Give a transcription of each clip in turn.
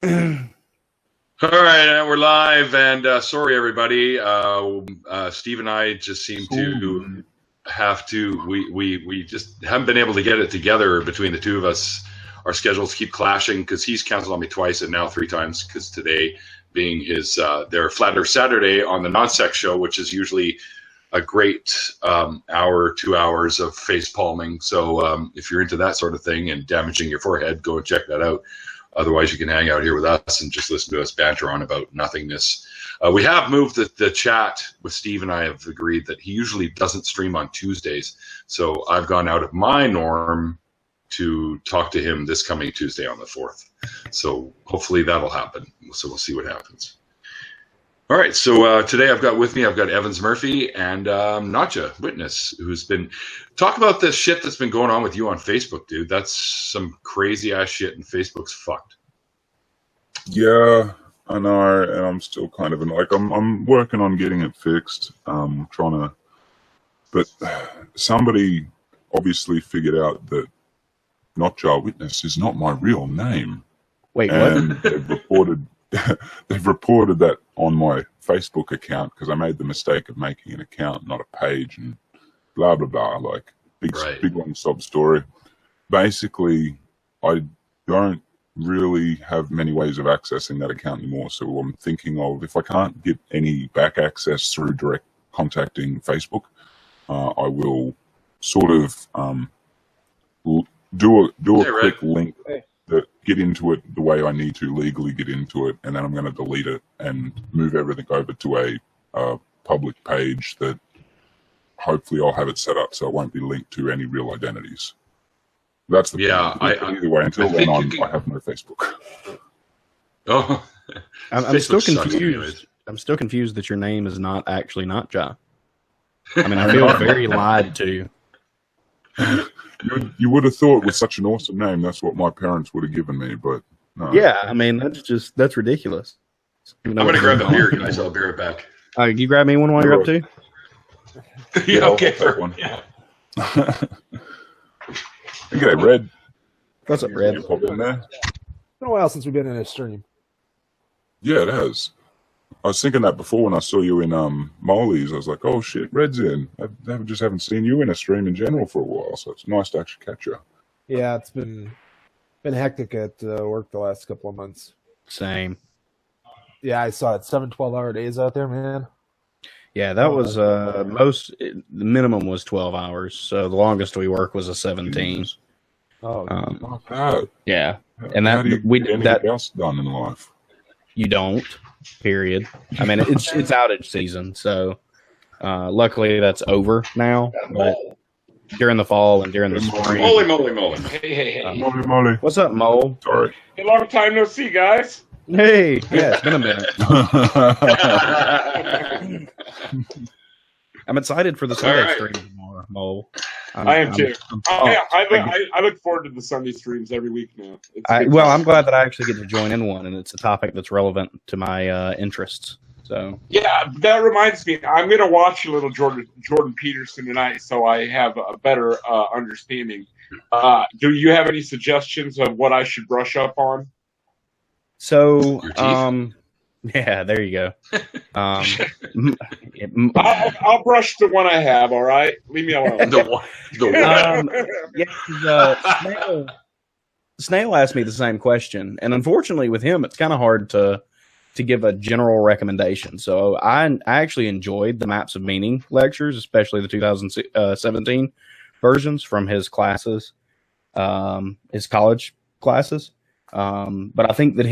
All right, we're live, and sorry everybody. Steve and I just seem to have to. We just haven't been able to get it together between the two of us. Our schedules keep clashing because he's canceled on me twice and now 3 times. Because today being his their Flat Earth Saturday on the Non-Sex Show, which is usually a great hour, 2 hours of face palming. So if you're into that sort of thing and damaging your forehead, go and check that out. Otherwise, you can hang out here with us and just listen to us banter on about nothingness. We have moved the chat with Steve, and I have agreed that he usually doesn't stream on Tuesdays. So I've gone out of my norm to talk to him this coming Tuesday on the 4th. So hopefully that'll happen. So we'll see what happens. All right, so today I've got Evans Murphy and Natcha Witness, who's been talk about this shit that's been going on with you on Facebook, dude. That's some crazy ass shit, and Facebook's fucked. Yeah, I know, and I'm still kind of like I'm working on getting it fixed. But somebody obviously figured out that Natcha Witness is not my real name. Wait, and what? they've reported that on my Facebook account because I made the mistake of making an account, not a page, and blah blah blah. Like big long sob story. Basically, I don't really have many ways of accessing that account anymore. So I'm thinking of, if I can't get any back access through direct contacting Facebook, I will sort of do a quick link. Get into it the way I need to legally get into it, and then I'm going to delete it and move everything over to a public page that hopefully I'll have it set up so it won't be linked to any real identities. That's the plan. Either way, until then I have no Facebook. Oh, I'm still confused. I'm still confused that your name is not actually Natcha. I mean, I feel very lied to. You would have thought with such an awesome name, that's what my parents would have given me, but no. Yeah, I mean, that's ridiculous. I'm going to grab a beer, guys. I'll be right back. Can you grab me one while you're up too? Yeah, okay. One. Okay, Red. What's up, Red? Pop in there. It's been a while since we've been in a stream. Yeah, it has. I was thinking that before when I saw you in Molly's. I was like, oh shit, Red's in. I just haven't seen you in a stream in general for a while, so it's nice to actually catch you. Yeah, it's been hectic at work the last couple of months. Same. Yeah, I saw it. 7 12-hour days out there, man. Yeah, that was the minimum was 12 hours, so the longest we worked was a 17. Oh, not bad. Yeah, and that anything else done in life? You don't. Period. I mean, it's outage season, so luckily that's over now. But during the fall and during the spring, Moly. Hey. Molly. What's up, Mole? Sorry. Hey, long time no see, guys. Hey, yeah, it's been a minute. I'm excited for the Sunday stream tomorrow, Mole. I am too. I look forward to the Sunday streams every week now. I'm glad that I actually get to join in one, and it's a topic that's relevant to my interests. So yeah, that reminds me. I'm going to watch a little Jordan Peterson tonight, so I have a better understanding. Do you have any suggestions of what I should brush up on? So, yeah, there you go. I'll brush the one I have. All right, leave me alone. Snail asked me the same question, and unfortunately, with him, it's kind of hard to give a general recommendation. So, I actually enjoyed the Maps of Meaning lectures, especially the 2017 versions from his classes, his college classes. But I think that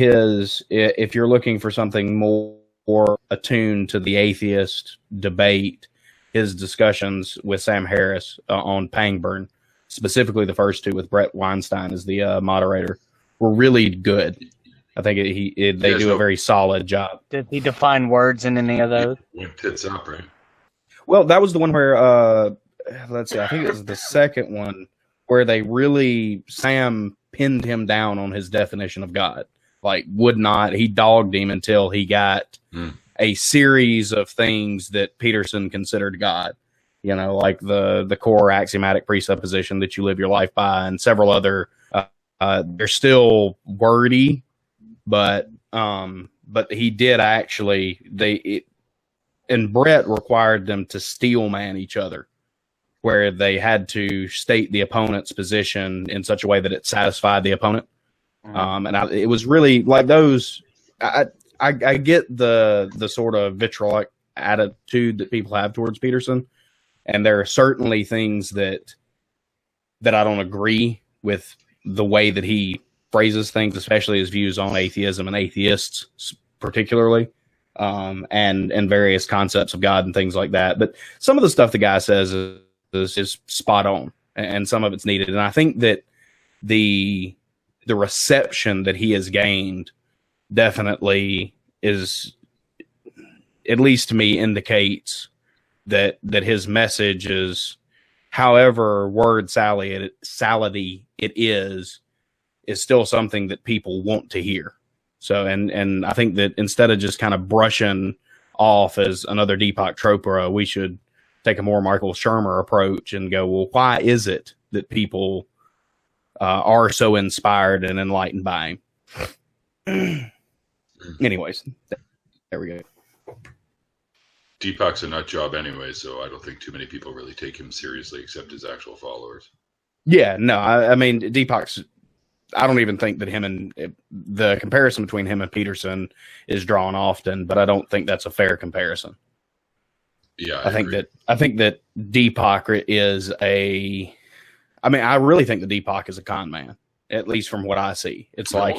if you're looking for something more attuned to the atheist debate, his discussions with Sam Harris on Pangburn, specifically the first two with Brett Weinstein as the moderator, were really good. I think they do a very solid job. Did he define words in any of those? Went tits up, right? Well, that was the one where, let's see, I think it was the second one where Sam pinned him down on his definition of God. Like, he dogged him until he got a series of things that Peterson considered God. You know, like the core axiomatic presupposition that you live your life by, and several other. They're still wordy, but he did actually. And Brett required them to steel man each other, where they had to state the opponent's position in such a way that it satisfied the opponent. It was really like those. I get the sort of vitriolic attitude that people have towards Peterson, and there are certainly things that I don't agree with the way that he phrases things, especially his views on atheism and atheists particularly, and various concepts of God and things like that. But some of the stuff the guy says is spot on, and some of it's needed. And I think that the reception that he has gained definitely is, at least to me, indicates that his message is, however word salady it is still something that people want to hear. So, and I think that instead of just kind of brushing off as another Deepak Chopra, we should take a more Michael Shermer approach and go, well, why is it that people are so inspired and enlightened by him? Anyways, there we go. Deepak's a nut job anyway, so I don't think too many people really take him seriously except his actual followers. Yeah, no, I mean, Deepak's, I don't even think that the comparison between him and Peterson is drawn often, but I don't think that's a fair comparison. Yeah, I think that Deepak is I really think that Deepak is a con man, at least from what I see. It's like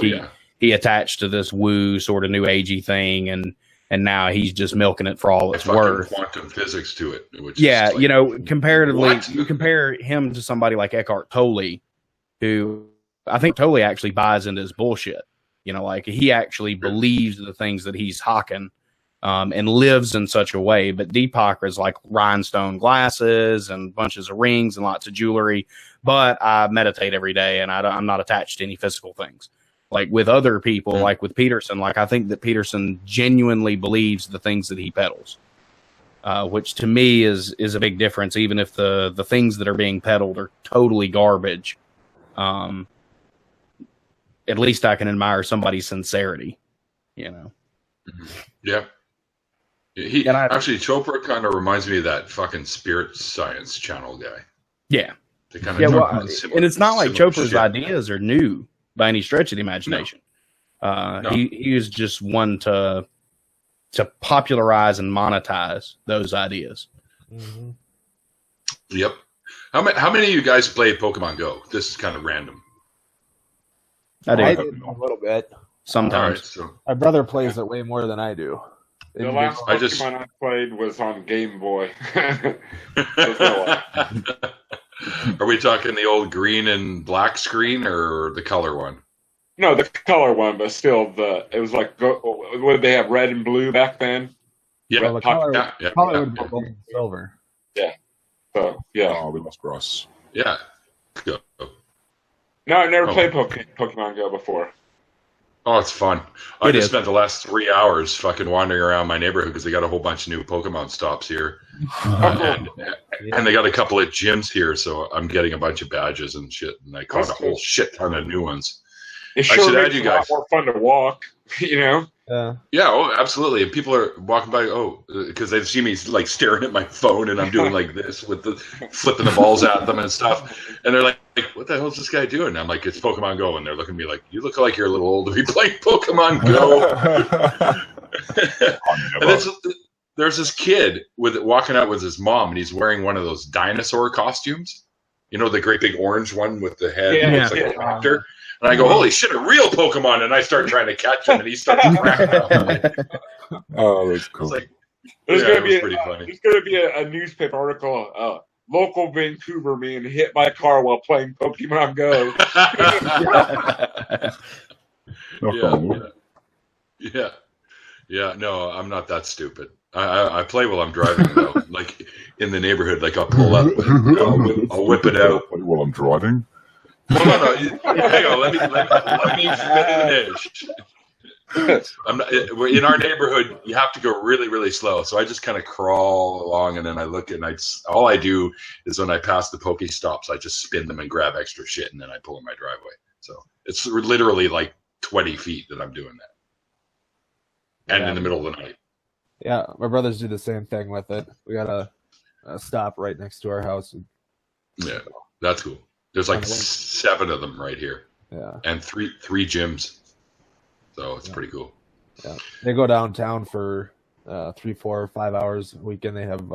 he attached to this woo sort of new agey thing, and now he's just milking it for all it's worth. Quantum physics to it. Which yeah, is like, comparatively, you compare him to somebody like Eckhart Tolle, who I think Tolle actually buys into his bullshit. Like he actually believes the things that he's hawking, and lives in such a way. But Deepak is like rhinestone glasses and bunches of rings and lots of jewelry. But I meditate every day, and I'm not attached to any physical things. Like with other people, like with Peterson, like I think that Peterson genuinely believes the things that he peddles, which to me is a big difference. Even if the things that are being peddled are totally garbage, at least I can admire somebody's sincerity, Yeah. Actually, Chopra kind of reminds me of that fucking Spirit Science Channel guy. Yeah. They kind of and it's not like Chopra's ideas are new by any stretch of the imagination. No. He is just one to popularize and monetize those ideas. Mm-hmm. Yep. How many of you guys play Pokemon Go? This is kind of random. I did a little bit. Sometimes. Right, so. My brother plays it way more than I do. The last Pokemon I played was on Game Boy. Are we talking the old green and black screen or the color one? No, the color one, but still, it was like, what did they have, red and blue back then? Yeah, well, the color would be gold and silver. Yeah. So, yeah. Oh, we lost Ross. Yeah. Go. No, I've never played Pokemon Go before. Oh, it's fun. I just spent the last 3 hours fucking wandering around my neighborhood because they got a whole bunch of new Pokemon stops here. And they got a couple of gyms here, so I'm getting a bunch of badges and shit. And I caught a whole shit ton of new ones. It sure makes it a lot more fun to walk, Yeah, oh, absolutely. And people are walking by, because they've seen me like staring at my phone and I'm doing like this with the flipping the balls at them and stuff. And they're like, what the hell is this guy doing? And I'm like, it's Pokemon Go. And they're looking at me like, you look like you're a little old to be playing Pokemon Go. And there's this kid walking out with his mom, and he's wearing one of those dinosaur costumes. The great big orange one with the head. It's like a tractor. And I go, holy shit, a real Pokemon. And I start trying to catch him, and he starts cracking up. Oh, that's cool. There's going to be a newspaper article, local Vancouver man hit by car while playing Pokemon Go. Yeah, no, I'm not that stupid. I play while I'm driving, though. Like, in the neighborhood, like, I'll pull up, I'll whip it out. Play while I'm driving? Well, no. Hang on. Let me finish. In our neighborhood, you have to go really, really slow. So I just kind of crawl along, and then I look, and all I do is when I pass the Pokestops, I just spin them and grab extra shit, and then I pull in my driveway. So it's literally like 20 feet that I'm doing that, and in the middle of the night. Yeah, my brothers do the same thing with it. We got a stop right next to our house. Yeah, that's cool. There's like 7 of them right here. Yeah, and three gyms, so it's pretty cool. Yeah, they go downtown for 3, 4, 5 hours a weekend. They have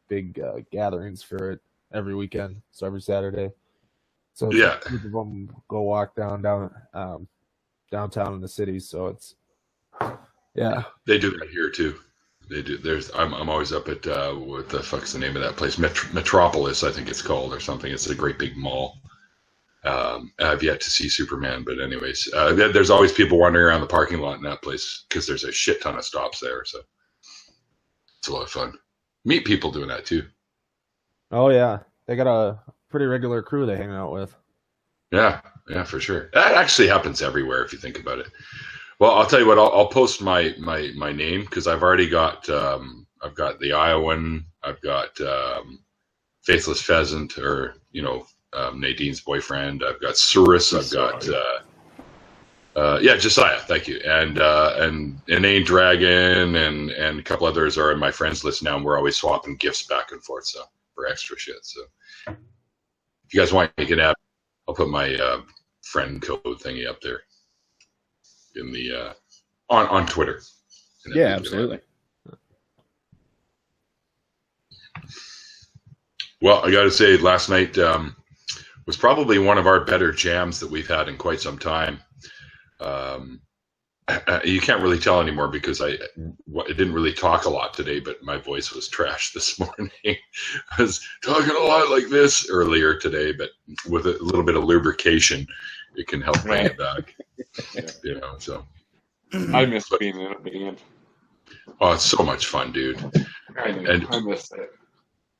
big gatherings for it every weekend, so every Saturday. So yeah, a group of them go walk downtown in the city. So it's they do that here too. They do. I'm always up at what the fuck's the name of that place? Metropolis, I think it's called, or something. It's a great big mall. I've yet to see Superman, but anyways, there's always people wandering around the parking lot in that place because there's a shit ton of stops there. So it's a lot of fun. Meet people doing that too. Oh yeah, they got a pretty regular crew they hang out with. Yeah, for sure. That actually happens everywhere if you think about it. Well, I'll tell you what. I'll post my name because I've already got. I've got the Iowan. I've got Faithless Pheasant, or Nadine's boyfriend. I've got Surus. I've got Josiah. Thank you. And Inane Dragon and a couple others are in my friends list now. And we're always swapping gifts back and forth, so for extra shit. So if you guys want, you can add. I'll put my friend code thingy up there in the on Twitter. Yeah, absolutely. Well, I got to say, last night was probably one of our better jams that we've had in quite some time. You can't really tell anymore because I didn't really talk a lot today, but my voice was trash this morning. I was talking a lot like this earlier today, but with a little bit of lubrication, it can help bring it back. So. I miss being in a band. Oh, it's so much fun, dude. I miss it.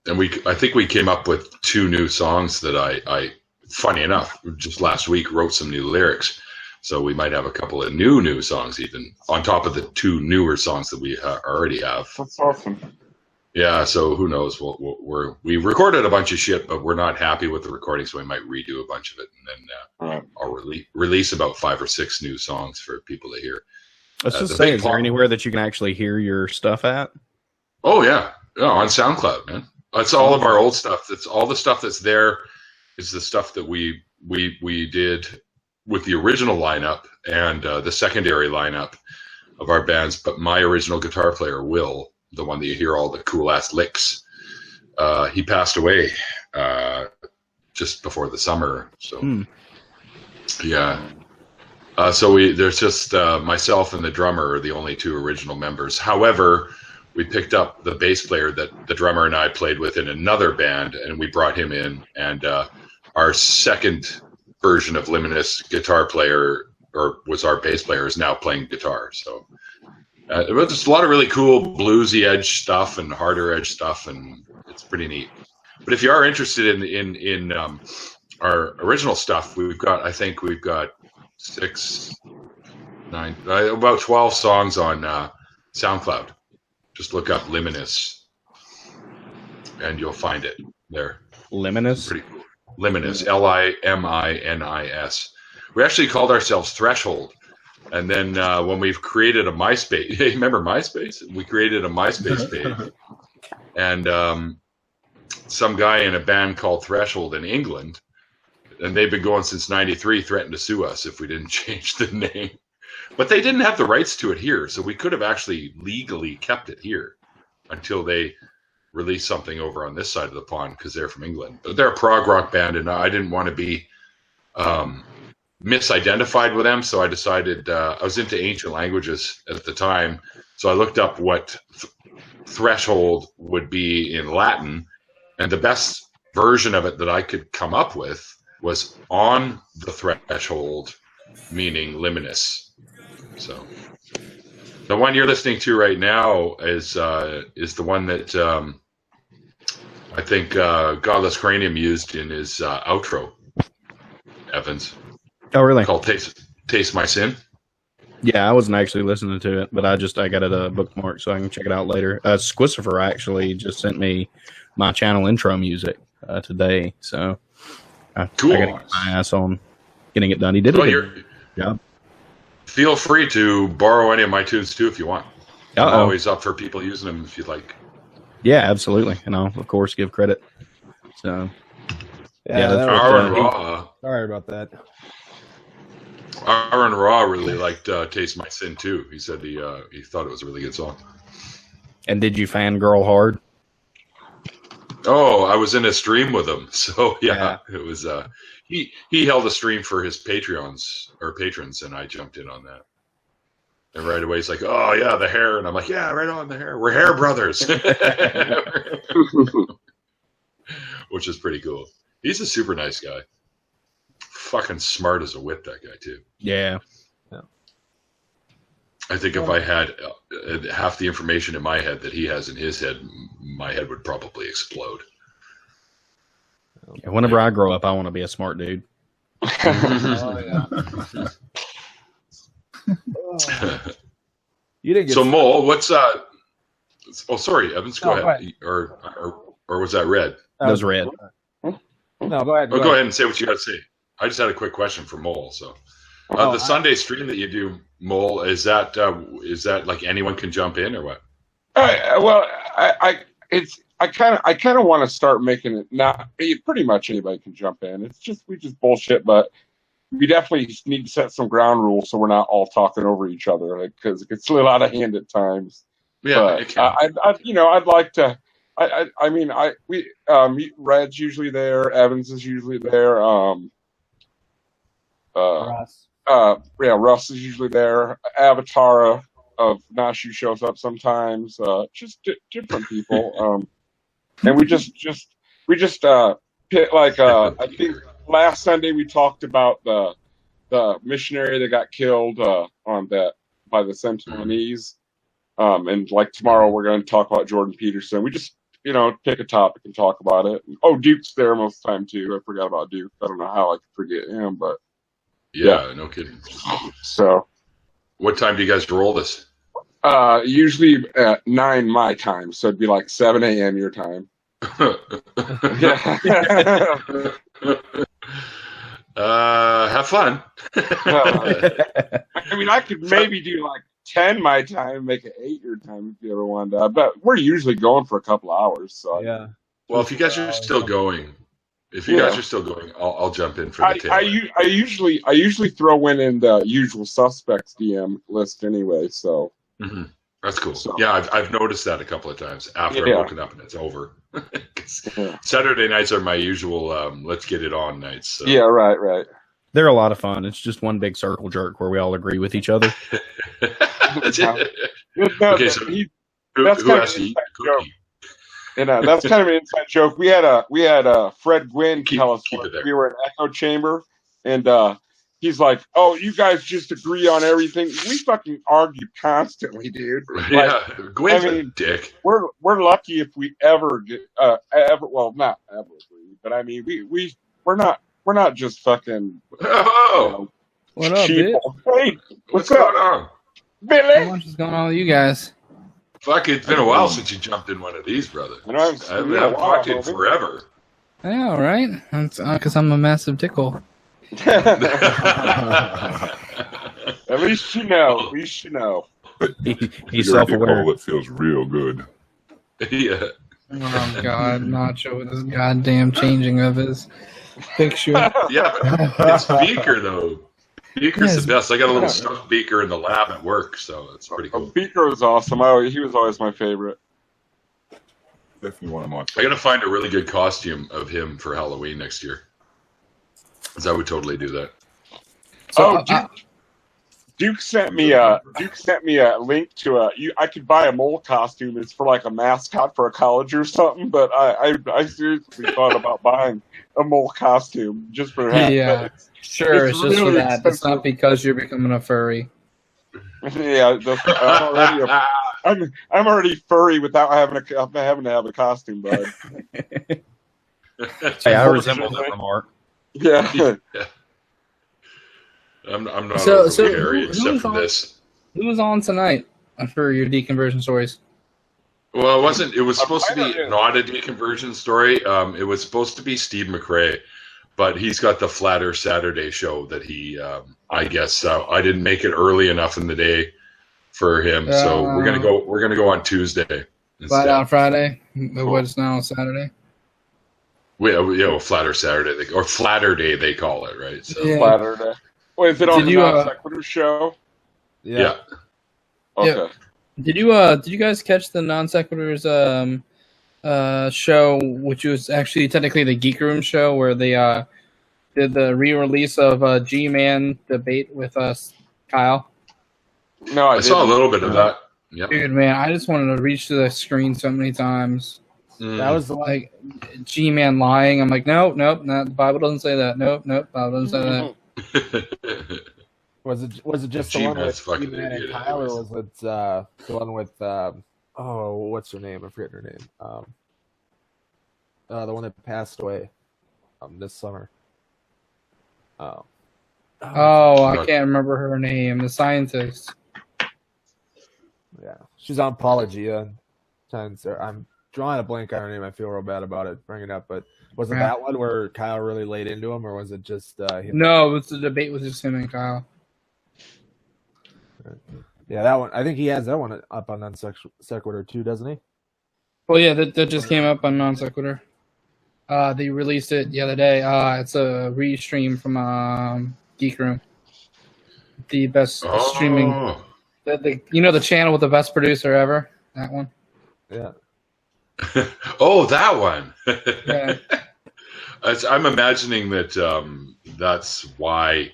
And I think we came up with 2 new songs that I funny enough, just last week wrote some new lyrics. So we might have a couple of new songs even on top of the 2 newer songs that we already have. That's awesome. Yeah, so who knows? We recorded a bunch of shit, but we're not happy with the recording, so we might redo a bunch of it, and then I'll release about 5 or 6 new songs for people to hear. Let's just say, is there anywhere that you can actually hear your stuff at? Oh yeah, on SoundCloud, man. It's all of our old stuff. That's all the stuff that's there. Is the stuff that we did with the original lineup and the secondary lineup of our bands. But my original guitar player, Will, the one that you hear all the cool ass licks, he passed away just before the summer. So yeah. So there's just myself and the drummer are the only 2 original members. However, we picked up the bass player that the drummer and I played with in another band, and we brought him in. And our second version of Liminus guitar player, or was our bass player, is now playing guitar. So there's a lot of really cool bluesy edge stuff and harder edge stuff, and it's pretty neat. But if you are interested in our original stuff, we've got 6, 9, about 12 songs on SoundCloud. Just look up Liminus, and you'll find it there. Liminus? Pretty cool. Liminus, Liminus. We actually called ourselves Threshold. And then when we've created a MySpace, hey, remember MySpace? We created a MySpace page. And some guy in a band called Threshold in England, and they've been going since 93, threatened to sue us if we didn't change the name. But they didn't have the rights to it here, so we could have actually legally kept it here until they released something over on this side of the pond because they're from England. But they're a prog rock band, and I didn't want to be misidentified with them, so I decided I was into ancient languages at the time, so I looked up what threshold would be in Latin, and the best version of it that I could come up with was on the threshold, meaning Liminus. So the one you're listening to right now is the one that I think Godless Cranium used in his outro, Evans. Oh, really? Called Taste My Sin. Yeah, I wasn't actually listening to it, but I got it bookmarked so I can check it out later. Squissifer actually just sent me my channel intro music today, so I got to get my ass on getting it done. He did a good job. feel free to borrow any of my tunes too if you want. I'm Uh-oh. always up for people using them if you'd like. Yeah, absolutely. And I'll, of course, give credit. So, Yeah, that's that what, was, Aaron Raw. sorry about that. Aaron Raw really liked "Taste My Sin" too. He said he thought it was a really good song. and did you fangirl hard? Oh, I was in a stream with him, so Yeah. it was. He held a stream for his patrons, and I jumped in on that. And right away he's like, "Oh yeah, the hair," and I'm like, "Yeah, right on the hair. We're hair brothers," which is pretty cool. He's a super nice guy. Fucking smart as a whip, that guy too. Yeah. I think if I had half the information in my head that he has in his head, my head would probably explode. Yeah, whenever I grow up, I want to be a smart dude. Oh, yeah. You didn't get So Mole, what's Oh, sorry, Evans, go No, ahead. Or was that Red? That was red. No, go ahead. Oh, go ahead and say what you got to say. I just had a quick question for Mole. So, the Sunday stream that you do, Mole, is that like anyone can jump in or what? Well, I kind of want to start making it not. Pretty much anybody can jump in. It's just we just bullshit, but we definitely need to set some ground rules so we're not all talking over each other, because it gets a little out of hand at times. Yeah, it can. I'd like to. Red's usually there. Evans is usually there. Ross. Russ is usually there. Avatar of Nashu shows up sometimes. Just different people. And we just pick, like I think last Sunday we talked about the missionary that got killed by the Sentinelese. And like tomorrow we're going to talk about Jordan Peterson. We just pick a topic and talk about it. Oh, Duke's there most of the time too. I forgot about Duke. I don't know how I could forget him, but yeah, no kidding. So, what time do you guys roll this? usually at 9 my time, so it'd be like 7 a.m. your time. Have fun. I mean, I could maybe do like 10 my time, make it 8 your time if you ever wanted to. But we're usually going for a couple hours. So Yeah. Well, if you guys are still going, I'll jump in for the tail. I usually throw in the usual suspects DM list anyway. So that's cool. So- Yeah, I've noticed that a couple of times after Yeah. I've woken up and it's over. Saturday nights are my usual let's get it on nights. So. Yeah, right. They're a lot of fun. It's just one big circle jerk where we all agree with each other. That's it. No, Okay, so that's who kind has of to an eat the inside cookie? that's kind of an inside joke. We had Fred Gwynn tell us keep it there. we were in Echo Chamber, and he's like, "Oh, you guys just agree on everything." We fucking argue constantly, dude. Yeah, Gwen's I a mean, dick. We're lucky if we ever get not ever agree, but I mean we're not just fucking Oh, What up, sheep. bitch? Hey, what's what's going up, on? Billy? What's going on with you guys? Fuck, it's been a while since you jumped in one of these, brother. I know, I haven't talked to you in forever. Yeah, right. That's because I'm a massive tickle. At least you know. He's You're a self-aware. dickhole, it feels real good. Yeah. Oh God, Nacho with his goddamn changing of his picture. Yeah, but it's Beaker, though. Beaker's Yes. the best. I got a little stuffed Beaker in the lab at work, so it's pretty cool. Beaker was awesome. He was always my favorite. Definitely one of my I got to find a really good costume of him for Halloween next year. Because I would totally do that. So, Duke sent me a link to I could buy a mole costume. It's for like a mascot for a college or something. But I seriously thought about buying a mole costume just for that. Yeah. Sure, it's just for really that. It's expensive. not because you're becoming a furry. Yeah, I'm already furry without having to have a costume, bud. Hey, I resemble that remark. Yeah. I'm not So overly hairy who except was for on- this. Who was on tonight for your deconversion stories? Well, it wasn't. It was supposed to I don't be know. not a deconversion story. It was supposed to be Steve McRae, but he's got the Flatter Saturday show that he. I guess I didn't make it early enough in the day for him, so we're gonna go. We're gonna go on Tuesday. Flat Out Friday. What's now Saturday? Flatter Saturday or Flatter Day they call it, right? So. Yeah. Flatter Day. Wait, is it on the Non Sequitur show? Yeah. Okay. Yeah. Did you guys catch the Non Sequiturs show, which was actually technically the Geek Room show, where they did the re-release of G-Man debate with Kyle? No, I saw a little bit of that. Yep. Dude, man, I just wanted to reach to the screen so many times. That was like G-Man lying. I'm like, nope, the Bible doesn't say that. Nope, the Bible doesn't say that. Was it just the one with G-Man and Kyle, or was it the one with what's her name? I forget her name. The one that passed away this summer. I can't remember her name. The scientist. Yeah, she's on Apologia. I'm drawing a blank on her name. I feel real bad about it bringing it up, but was it that one where Kyle really laid into him, or was it just him? No, it was the debate with just him and Kyle. Yeah, that one. I think he has that one up on Non Sequitur too, doesn't he? Well, yeah, that just came up on Non Sequitur. They released it the other day. It's a restream from Geek Room. The best streaming. The channel with the best producer ever. That one. Yeah. That one. Yeah. I'm imagining that that's why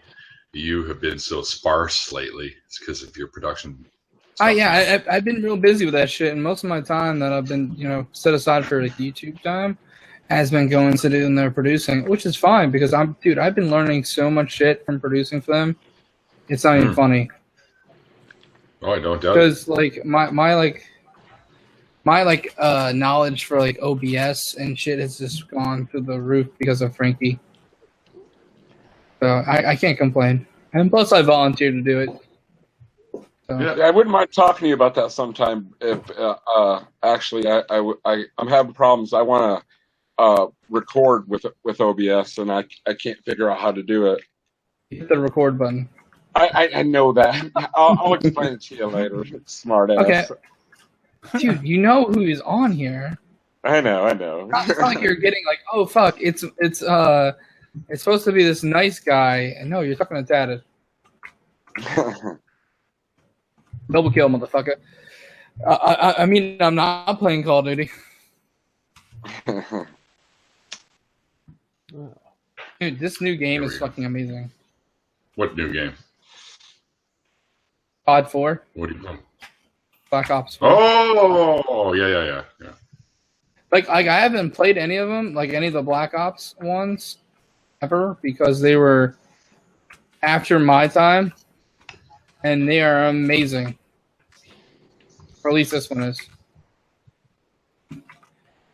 you have been so sparse lately. It's because of your production. I've been real busy with that shit, and most of my time that I've been, set aside for like YouTube time has been going to doing their producing, which is fine because I've been learning so much shit from producing for them. It's not even funny. Oh, I don't doubt it. Because like my knowledge for like OBS and shit has just gone through the roof because of Frankie. So I can't complain. And plus I volunteered to do it. So. Yeah, I wouldn't mind talking to you about that sometime. If actually I'm having problems. I want to record with OBS, and I can't figure out how to do it. Hit the record button. I know that. I'll explain it to you later. Smart ass. Okay. Dude, you know who is on here. I know. It's not like you're getting like, oh fuck, it's supposed to be this nice guy, and no, you're talking to Tatted. Double kill, motherfucker. I mean, I'm not playing Call of Duty. Dude, this new game is fucking amazing. What new game? COD 4. What are you doing? Black Ops 4. Oh, yeah. Like I haven't played any of them, like any of the Black Ops ones, ever, because they were after my time, and they are amazing. Or at least this one is.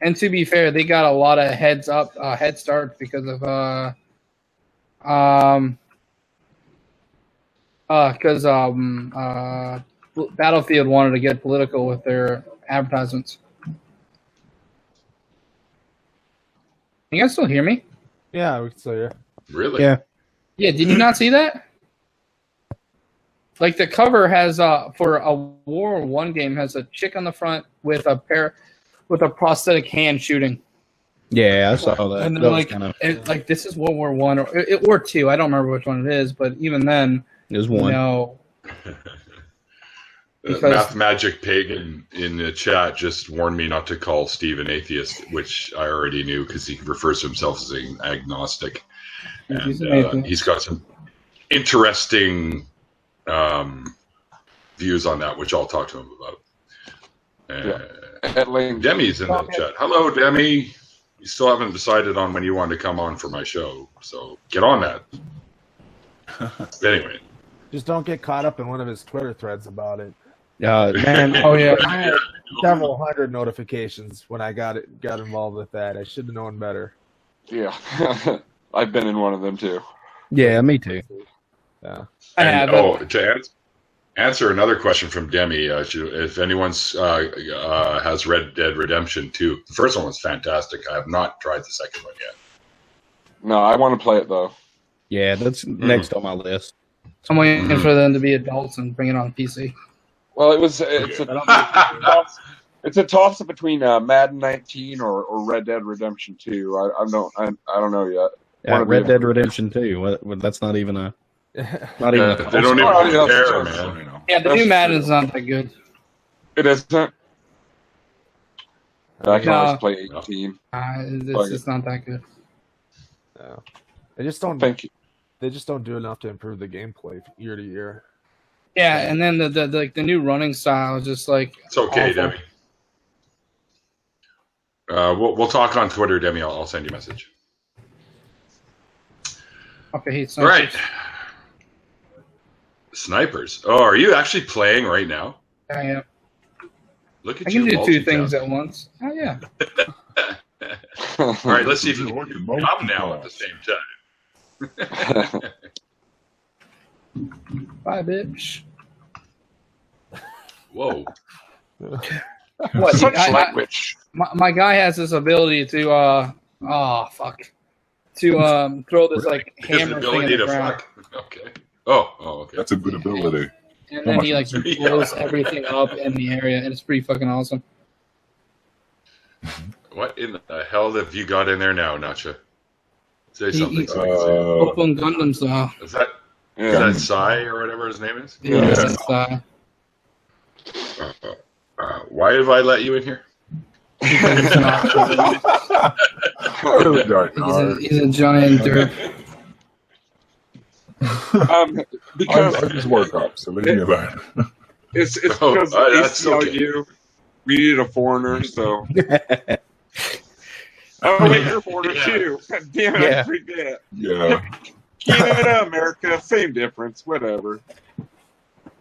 And to be fair, they got a lot of head start because of Battlefield wanted to get political with their advertisements. Can you guys still hear me? Yeah, we can still hear. Really? Yeah. Yeah, did you not see that? Like the cover has for a World War I game has a chick on the front with a prosthetic hand shooting. Yeah, I saw that. And that like, like this is World War I or II. I don't remember which one it is, but even then, it was one. Math Magic Pagan in the chat just warned me not to call Steve an atheist, which I already knew because he refers to himself as an agnostic. And he's got some interesting views on that, which I'll talk to him about. Demi's in the chat. Hello, Demi. You still haven't decided on when you want to come on for my show, so get on that. Anyway. Just don't get caught up in one of his Twitter threads about it. Man, I had several hundred notifications when I got involved with that. I should have known better. Yeah, I've been in one of them too. Yeah, me too. Yeah. To answer another question from Demi, if anyone's has Red Dead Redemption 2, the first one was fantastic. I have not tried the second one yet. No, I want to play it though. Yeah, that's next on my list. I'm waiting for them to be adults and bring it on PC. Well, it's a toss-up between Madden 19 or Red Dead Redemption 2. I don't know yet. Red Dead Redemption 2. What, that's not even a. Not even. They don't even compare, man. Yeah, the new Madden's not that good. It isn't. I can always play 18. It's just not that good. No. They just don't. Thank you. They just don't do enough to improve the gameplay year to year. Yeah, and then the new running style is just like it's okay, awful. Demi. We'll talk on Twitter, Demi. I'll send you a message. Okay, all right. Snipers. Oh, are you actually playing right now? I am. Look at I you. can do two things at once. Oh yeah. All right, let's see if you can come now at the same time. Bye, bitch. Whoa. What? Such language. My guy has this ability to throw this like hammer thing in the ground. Okay. Oh, okay. That's a good ability. And then he like blows everything up in the area, and it's pretty fucking awesome. What in the hell have you got in there now, Nacha? Say something. Open Gundam style. Is that Sai or whatever his name is? Yeah, that's Sai. Why have I let you in here? He's a giant derp. Because I just woke up, so leave me alone. It's because ACLU, we needed a foreigner, so. Oh, wait, you're a foreigner too. Damn it, I forget. Yeah. Canada, America, same difference, whatever.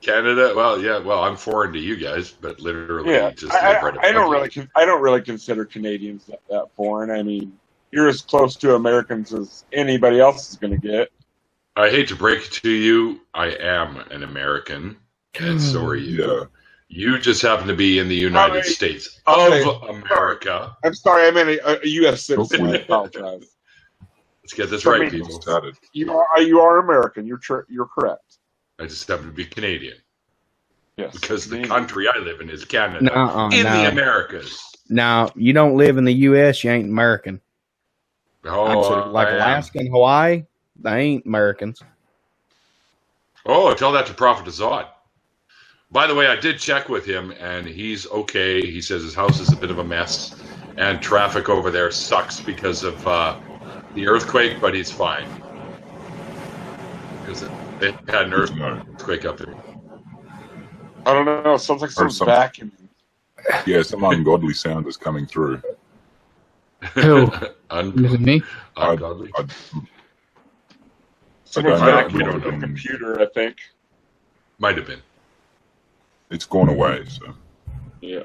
Canada, well, I'm foreign to you guys, but literally, just I don't really consider Canadians that foreign. I mean, you're as close to Americans as anybody else is going to get. I hate to break it to you, I am an American, and so are you. Yeah. You just happen to be in the United States of America. I'm sorry, I meant a U.S. citizen. I apologize. Let's get this right, people. You are American. You're correct. I just happen to be Canadian. Yes. Because the country I live in is Canada. The Americas. Now, you don't live in the U.S., you ain't American. Oh, like Alaska and Hawaii, they ain't Americans. Oh, tell that to Prophet Azad. By the way, I did check with him, and he's okay. He says his house is a bit of a mess, and traffic over there sucks because of the earthquake, but he's fine. Because they had an earthquake up there. I don't know. It sounds like someone's vacuuming. Yeah, some ungodly sound is coming through. Who? Is it me? Ungodly. Someone's vacuuming the computer, I think. Might have been. It's gone away, so. Yeah.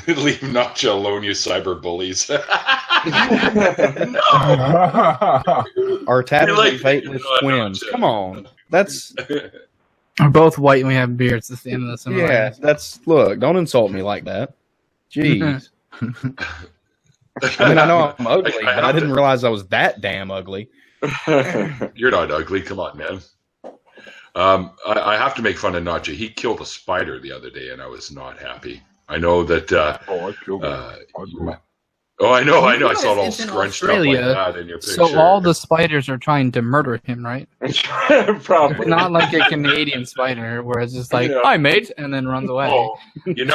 Leave Nacha alone, you cyber bullies. Our talented fateless twins. Come on. That's... We're both white and we have beards. That's the end of the similarity. Yeah, look, don't insult me like that. Jeez. I mean, I know I'm ugly, but I didn't realize I was that damn ugly. You're not ugly. Come on, man. I have to make fun of Nacha. He killed a spider the other day, and I was not happy. I know that. I killed it. I know. I saw it all scrunched up like that in your picture. So all the spiders are trying to murder him, right? Probably. Not like a Canadian spider, where it's just like, "Hi, mate," and then runs away. Oh, we've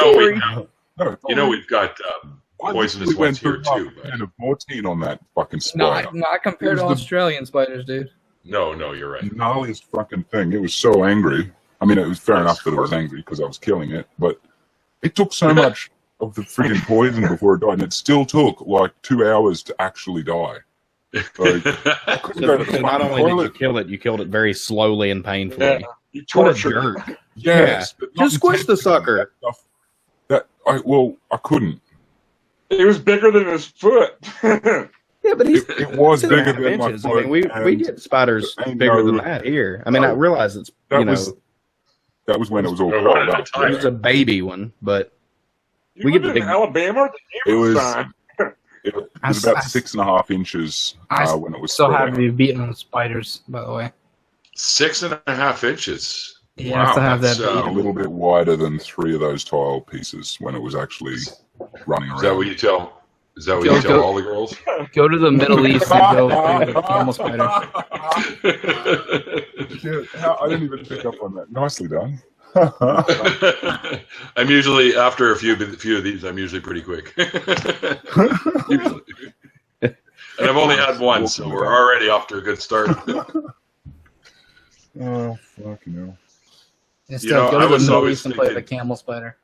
got poisonous ones here too. And a 14 on that fucking spider. Not compared to Australian spiders, dude. No, you're right. The gnarliest fucking thing. It was so angry. I mean, it was fair enough that it was angry because I was killing it, but it took so much of the freaking poison before it died, and it still took like 2 hours to actually die. Like, so not only did you kill it, you killed it very slowly and painfully. Yeah, you tortured it. Yes. Yeah. Just squish the sucker. I couldn't. It was bigger than his foot. Yeah, but it was bigger than my foot. I mean, we get spiders bigger than that here. I mean, I realize it's, that was when it was all crawled up. It was a baby one, but we get in Alabama. It It was about 6.5 inches when it was still spread haven't out. even beaten on spiders, by the way. 6.5 inches. Yeah, Wow, I still have that's, that. A little bit wider than 3 of those tile pieces when it was actually running around. Is that what you tell? Is that what you tell all the girls? Go to the Middle East and go for the camel spider. Yeah, I didn't even pick up on that. Nicely done. I'm usually, after a few of these, I'm usually pretty quick. Usually. And I've only had one, so we're already off to a good start. Oh, fucking hell. Instead, go to the Middle East and play the camel spider.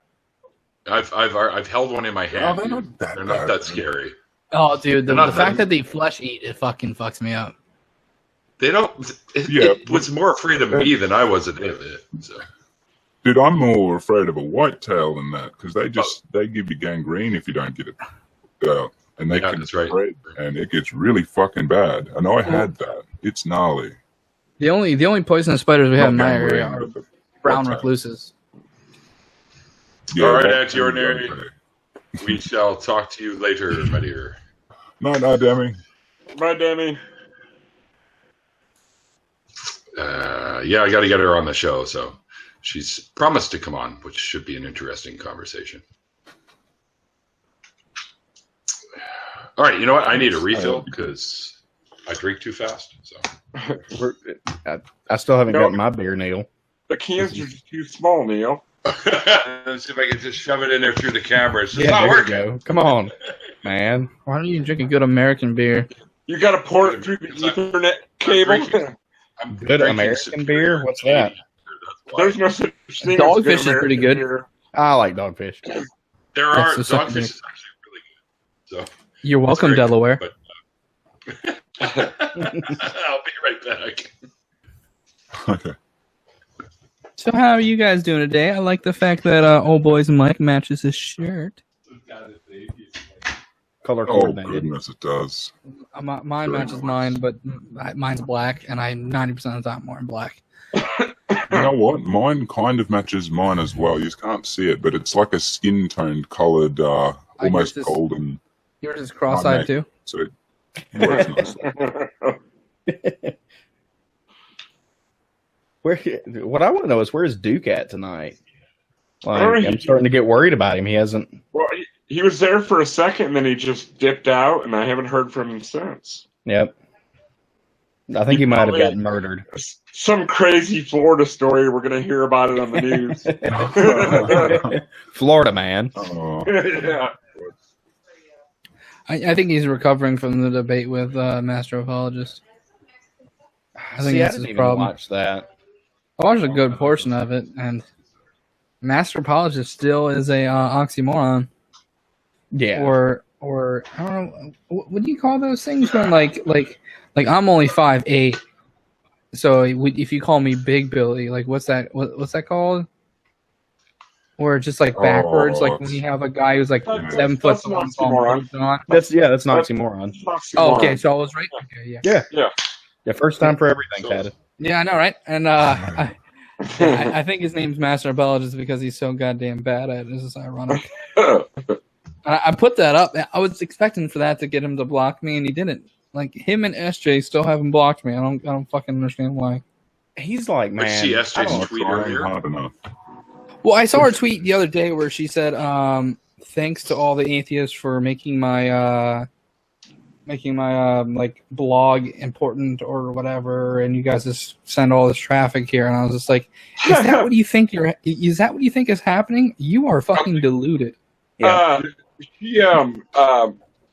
I've held one in my hand. Oh, they're not that scary. Oh, dude, the fact that they flesh eat, it fucking fucks me up. They don't. It was more afraid of me than I was of it. So. Dude, I'm more afraid of a whitetail than that because they give you gangrene if you don't get it out, and they can spread, and it gets really fucking bad. I know I had that. It's gnarly. The only poisonous spiders we have in my area are brown recluses. Yeah, all right, Anti-Ordinary. We shall talk to you later, my dear. No, Demi. Bye, Demi. Yeah, I got to get her on the show, so she's promised to come on, which should be an interesting conversation. All right, you know what? I need a refill because I drink too fast. So I still haven't gotten my beer, Neil. The cans are just too small, Neil. Let's see if I can just shove it in there through the camera. It's just Yeah, not there working. you go. Come on, man. Why don't you drink a good American beer? You got to pour it through the Ethernet cable. I'm Good American beer? What's that? There's no such thing. Dogfish as is pretty good. beer. I like Dogfish. There are the Dogfish is actually really good. So You're welcome, Delaware. But, I'll be right back. Okay. So how are you guys doing today? I like the fact that Old Boys Mike matches his shirt. Color Oh, coordinated. goodness, it does. Mine matches mine, but mine's black, and I 90% of the time wearing black. You know what? Mine kind of matches mine as well. You just can't see it, but it's like a skin-toned coloured, almost golden. Yours is cross-eyed too? So it works nicely. What I want to know is where's Duke at tonight? Like, I'm starting to get worried about him. He hasn't. Well, he was there for a second, and then he just dipped out, and I haven't heard from him since. Yep. I think he might have gotten murdered. Some crazy Florida story. We're going to hear about it on the news. Florida man. Yeah. I think he's recovering from the debate with Master Apologist. I think that's his problem. Watch that. I watched a good portion of it, and Master Apologist still is a oxymoron. Yeah. Or I don't know, what do you call those things when like I'm only 5'8", so if you call me Big Billy, like what's that called? Or just like backwards, like when you have a guy who's like 7 foot. That's an oxymoron. That's an oxymoron. Oh, okay, so I was right. Okay, yeah. Yeah, first time for everything, Tad. Yeah, I know, right? And I think his name's Master Apologist because he's so goddamn bad at it. This is ironic. I put that up. I was expecting for that to get him to block me, and he didn't. Like, him and SJ still haven't blocked me. I don't fucking understand why. He's like, man. I see SJ's tweet earlier. Well, I saw her tweet the other day where she said, thanks to all the atheists for making my like blog important or whatever, and you guys just send all this traffic here. And I was just like, is that what you think is happening? You are fucking deluded. Yeah.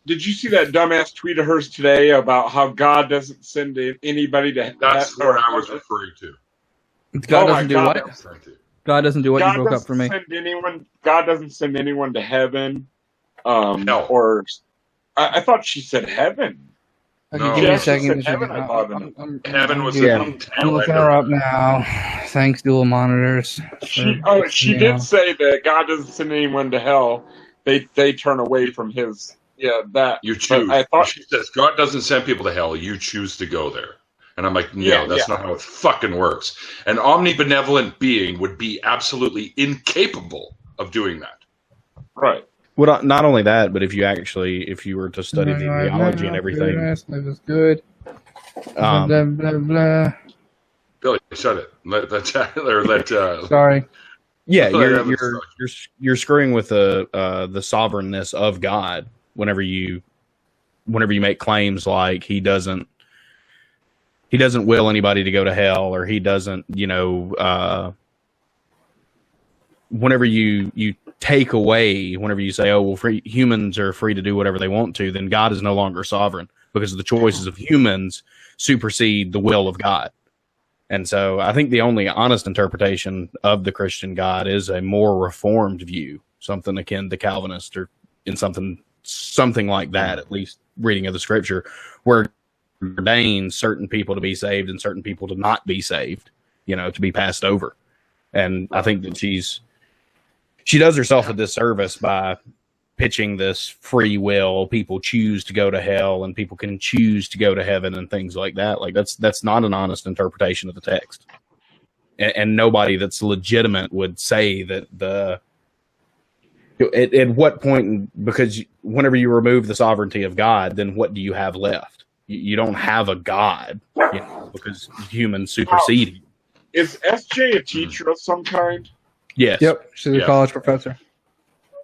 Did you see that dumbass tweet of hers today about how God doesn't send anybody to? That's what I was referring to. God doesn't do what? God doesn't do what? You broke up for me. God doesn't send anyone to heaven. No. Or I thought she said heaven. Okay, No. give me a Yes, she second. said heaven, I thought. Heaven was I'm looking her up now. Thanks, dual monitors. She did say that God doesn't send anyone to hell. They turn away from his. Yeah, that you choose. I thought she says God doesn't send people to hell. You choose to go there. And I'm like, no, that's not how it fucking works. An omnibenevolent being would be absolutely incapable of doing that. Right. Well, not only that, but if you were to study the theology and everything, life is good. Blah, blah, blah. Billy, shut it. Let Sorry. Yeah, you're screwing with the sovereignness of God whenever you make claims like he doesn't will anybody to go to hell, or he doesn't, whenever you take away, whenever you say, oh, well, humans are free to do whatever they want to, then God is no longer sovereign because the choices of humans supersede the will of God. And so I think the only honest interpretation of the Christian God is a more reformed view, something akin to Calvinist, or in something like that, at least reading of the scripture, where it ordains certain people to be saved and certain people to not be saved, to be passed over. And I think that she does herself a disservice by pitching this free will, people choose to go to hell and people can choose to go to heaven and things like that. Like that's not an honest interpretation of the text. And nobody that's legitimate would say that at what point, because whenever you remove the sovereignty of God, then what do you have left? You don't have a God, because humans supersede him. Is SJ a teacher of some kind? Yes. Yep. She's a college professor.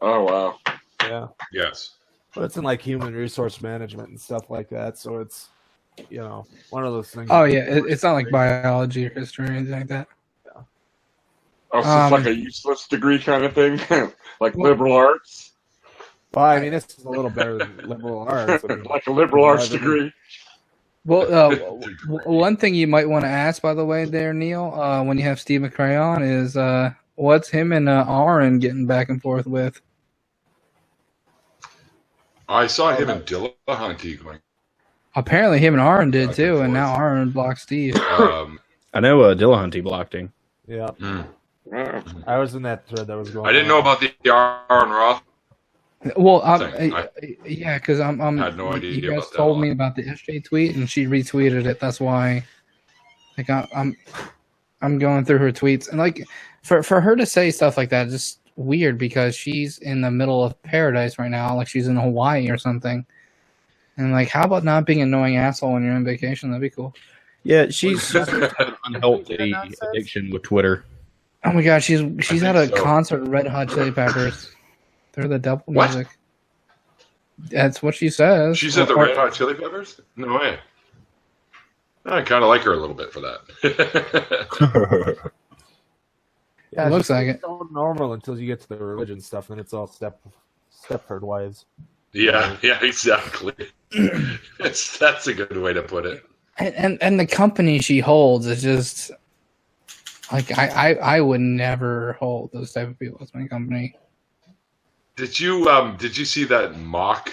Oh, wow. Yeah. Yes. But it's in like human resource management and stuff like that. So it's, one of those things. Oh, yeah. It's not like biology or history or anything like that. Yeah. Oh, so it's like a useless degree kind of thing? Like liberal arts? Well, I mean, it's a little better than liberal arts. I mean, like a liberal arts degree. Well, one thing you might want to ask, by the way, there, Neil, when you have Steve McRae on, is what's him and Aaron getting back and forth with? I saw him and Dillahunty going. Apparently, him and Aaron did too, and now Aaron blocked Steve. I know Dillahunty blocked him. Yeah. I was in that thread that was going. I didn't know about the Aaron Roth. Well, yeah, because I had no idea. You guys about told that me about the SJ tweet, and she retweeted it. That's why, like, I'm going through her tweets, and like, for her to say stuff like that is just weird because she's in the middle of paradise right now, like she's in Hawaii or something. And like, how about not being an annoying asshole when you're on vacation? That'd be cool. Yeah, she's an unhealthy addiction with Twitter. Oh my god, she's at a concert with Red Hot Chili Peppers. They're the devil music. That's what she says. She's at the Red Hot Chili Peppers? No way. I kind of like her a little bit for that. Yeah, it looks like it. So normal until you get to the religion stuff, and it's all Stepford wives. Yeah, exactly. That's a good way to put it. And the company she holds is just like I would never hold those type of people as my company. Did you see that mock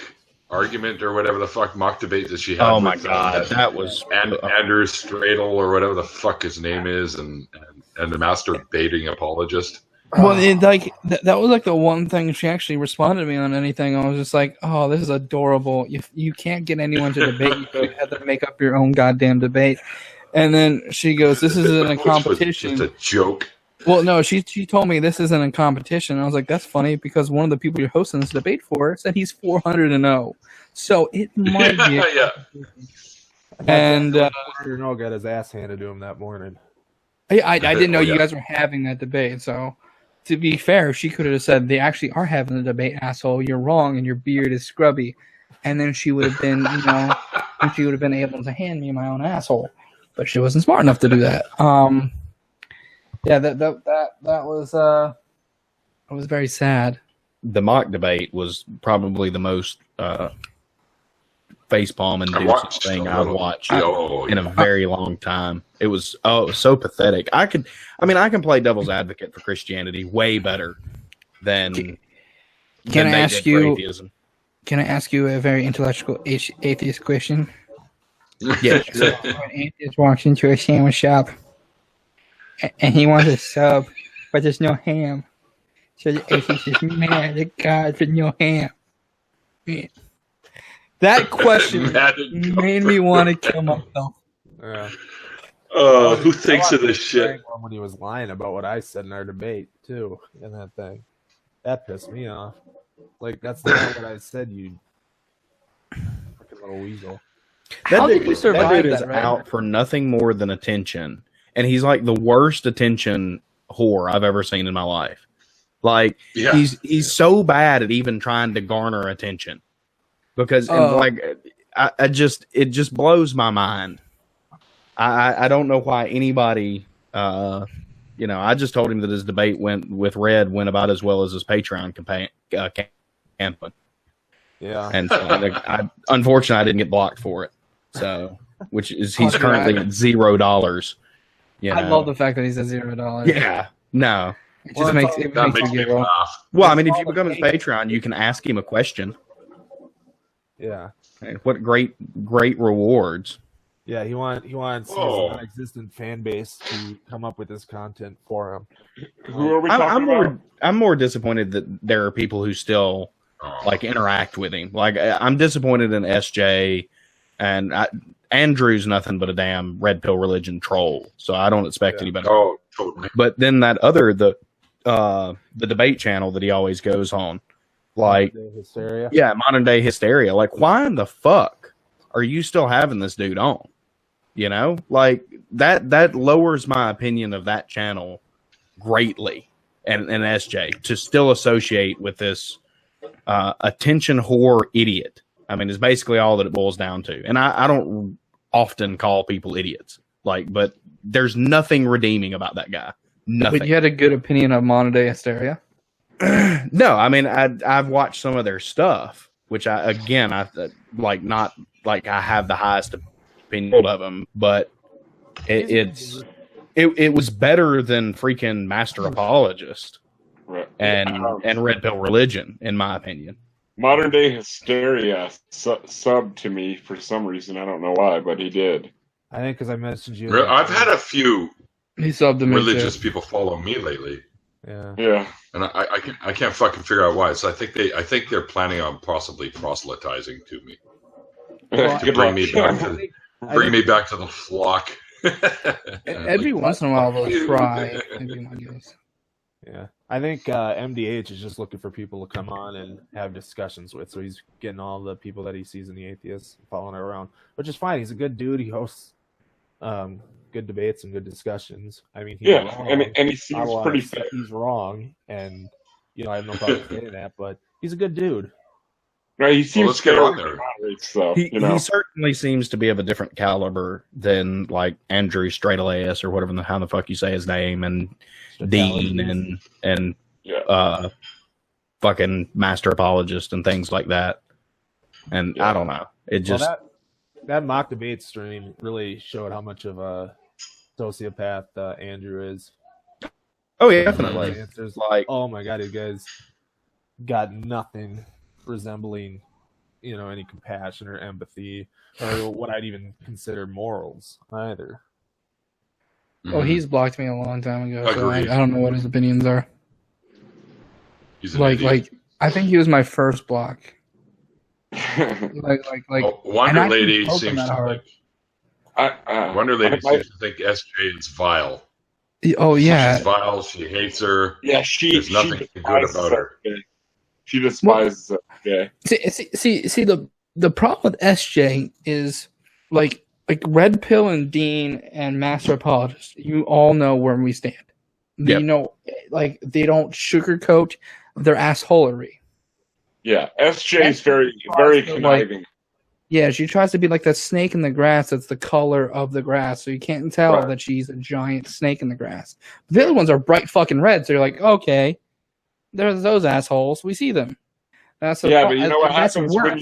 argument or whatever the fuck mock debate that she had? Oh my god, that was Andrew Stradle or whatever the fuck his name is, and the masturbating apologist. Well, that was like the one thing she actually responded to me on anything. I was just like, oh, this is adorable. You can't get anyone to debate. You have to make up your own goddamn debate. And then she goes, this isn't a competition. It's a joke. Well, no, she told me this isn't a competition. I was like, that's funny because one of the people you're hosting this debate for said he's 400-0. So it might be. Yeah. And 400-0 got his ass handed to him that morning. I didn't know you guys were having that debate. So to be fair, she could have said they actually are having the debate, asshole. You're wrong, and your beard is scrubby. And then she would have been, and she would have been able to hand me my own asshole. But she wasn't smart enough to do that. Yeah, that was very sad. The mock debate was probably the most facepalm inducing thing I've watched in a very long time. It was so pathetic. I can play devil's advocate for Christianity way better than Can I ask you? atheism. Can I ask you a very intellectual atheist question? Yes. So, an atheist walks into a sandwich shop and he wants a sub, but there's no ham. So the atheist is mad at God for no ham. Man. That question made me want to kill myself. Yeah. Who thinks of this shit? When he was lying about what I said in our debate, too, in that thing. That pissed me off. Like, that's not what I said, you fucking little weasel. How did you survive that dude that, is right? out for nothing more than attention. And he's like the worst attention whore I've ever seen in my life. Like, he's so bad at even trying to garner attention. Because, it just blows my mind. I don't know why anybody, I just told him that his debate went about as well as his Patreon campaign. Yeah. And so unfortunately, I didn't get blocked for it. So, he's currently at $0. I love the fact that he's at $0. Yeah. No. It just makes me giggle. Well, I mean, if you become his Patreon, you can ask him a question. Yeah. And what great rewards. Yeah, he wants his non-existent fan base to come up with this content for him. Who are we talking about? I'm more disappointed that there are people who still interact with him. Like, I'm disappointed in SJ, and Andrew's nothing but a damn red pill religion troll. So I don't expect anybody. Oh, totally. But then that other the debate channel that he always goes on, like Hysteria. Yeah, Modern Day Hysteria. Like, why in the fuck are you still having this dude on? Like that lowers my opinion of that channel greatly, and SJ to still associate with this attention whore idiot. I mean, it's basically all that it boils down to. And I don't often call people idiots, but there's nothing redeeming about that guy. Nothing. But you had a good opinion of Modern Day Hysteria? No, I mean, I've watched some of their stuff, which I not like I have the highest opinion of them, but it was better than freaking Master Apologist and Red Pill Religion, in my opinion. Modern Day Hysteria subbed to me for some reason. I don't know why, but he did. I think because I messaged you. I've had a few religious too. people follow me lately. Yeah. And I can't fucking figure out why. So I think they're planning on possibly proselytizing to me. To bring me back to the flock. Every once in a while they'll try. My guess. Yeah, I think MDH is just looking for people to come on and have discussions with. So he's getting all the people that he sees in the Atheists, following it around, which is fine. He's a good dude. He hosts good debates and good discussions. I mean, and he seems pretty fair. He's wrong, and I have no problem saying that, but he's a good dude. Right, he seems let's get on there. He certainly seems to be of a different caliber than like Andrew Straight-Elias or whatever how the fuck you say his name, and Dean and fucking Master Apologist and things like that. And I don't know. It just that mock debate stream really showed how much of a sociopath Andrew is. Oh yeah, definitely. It's like, oh my god, you guys got nothing resembling, any compassion or empathy or what I'd even consider morals either. Oh, he's blocked me a long time ago, so I don't know what his opinions are. Like I think he was my first block. Wonder Lady seems to Wonder Lady seems to think SJ is vile. Oh yeah, she's vile. She hates her. Yeah, there's nothing good about her. She despises SJ. See the problem with SJ is like Red Pill and Dean and Master Apologist. You all know where we stand. They know, they don't sugarcoat their assholery. Yeah, SJ is very conniving. She tries to be like that snake in the grass that's the color of the grass, so you can't tell that she's a giant snake in the grass. But the other ones are bright fucking red, so you're like, okay, there's those assholes. We see them. But you know what happens when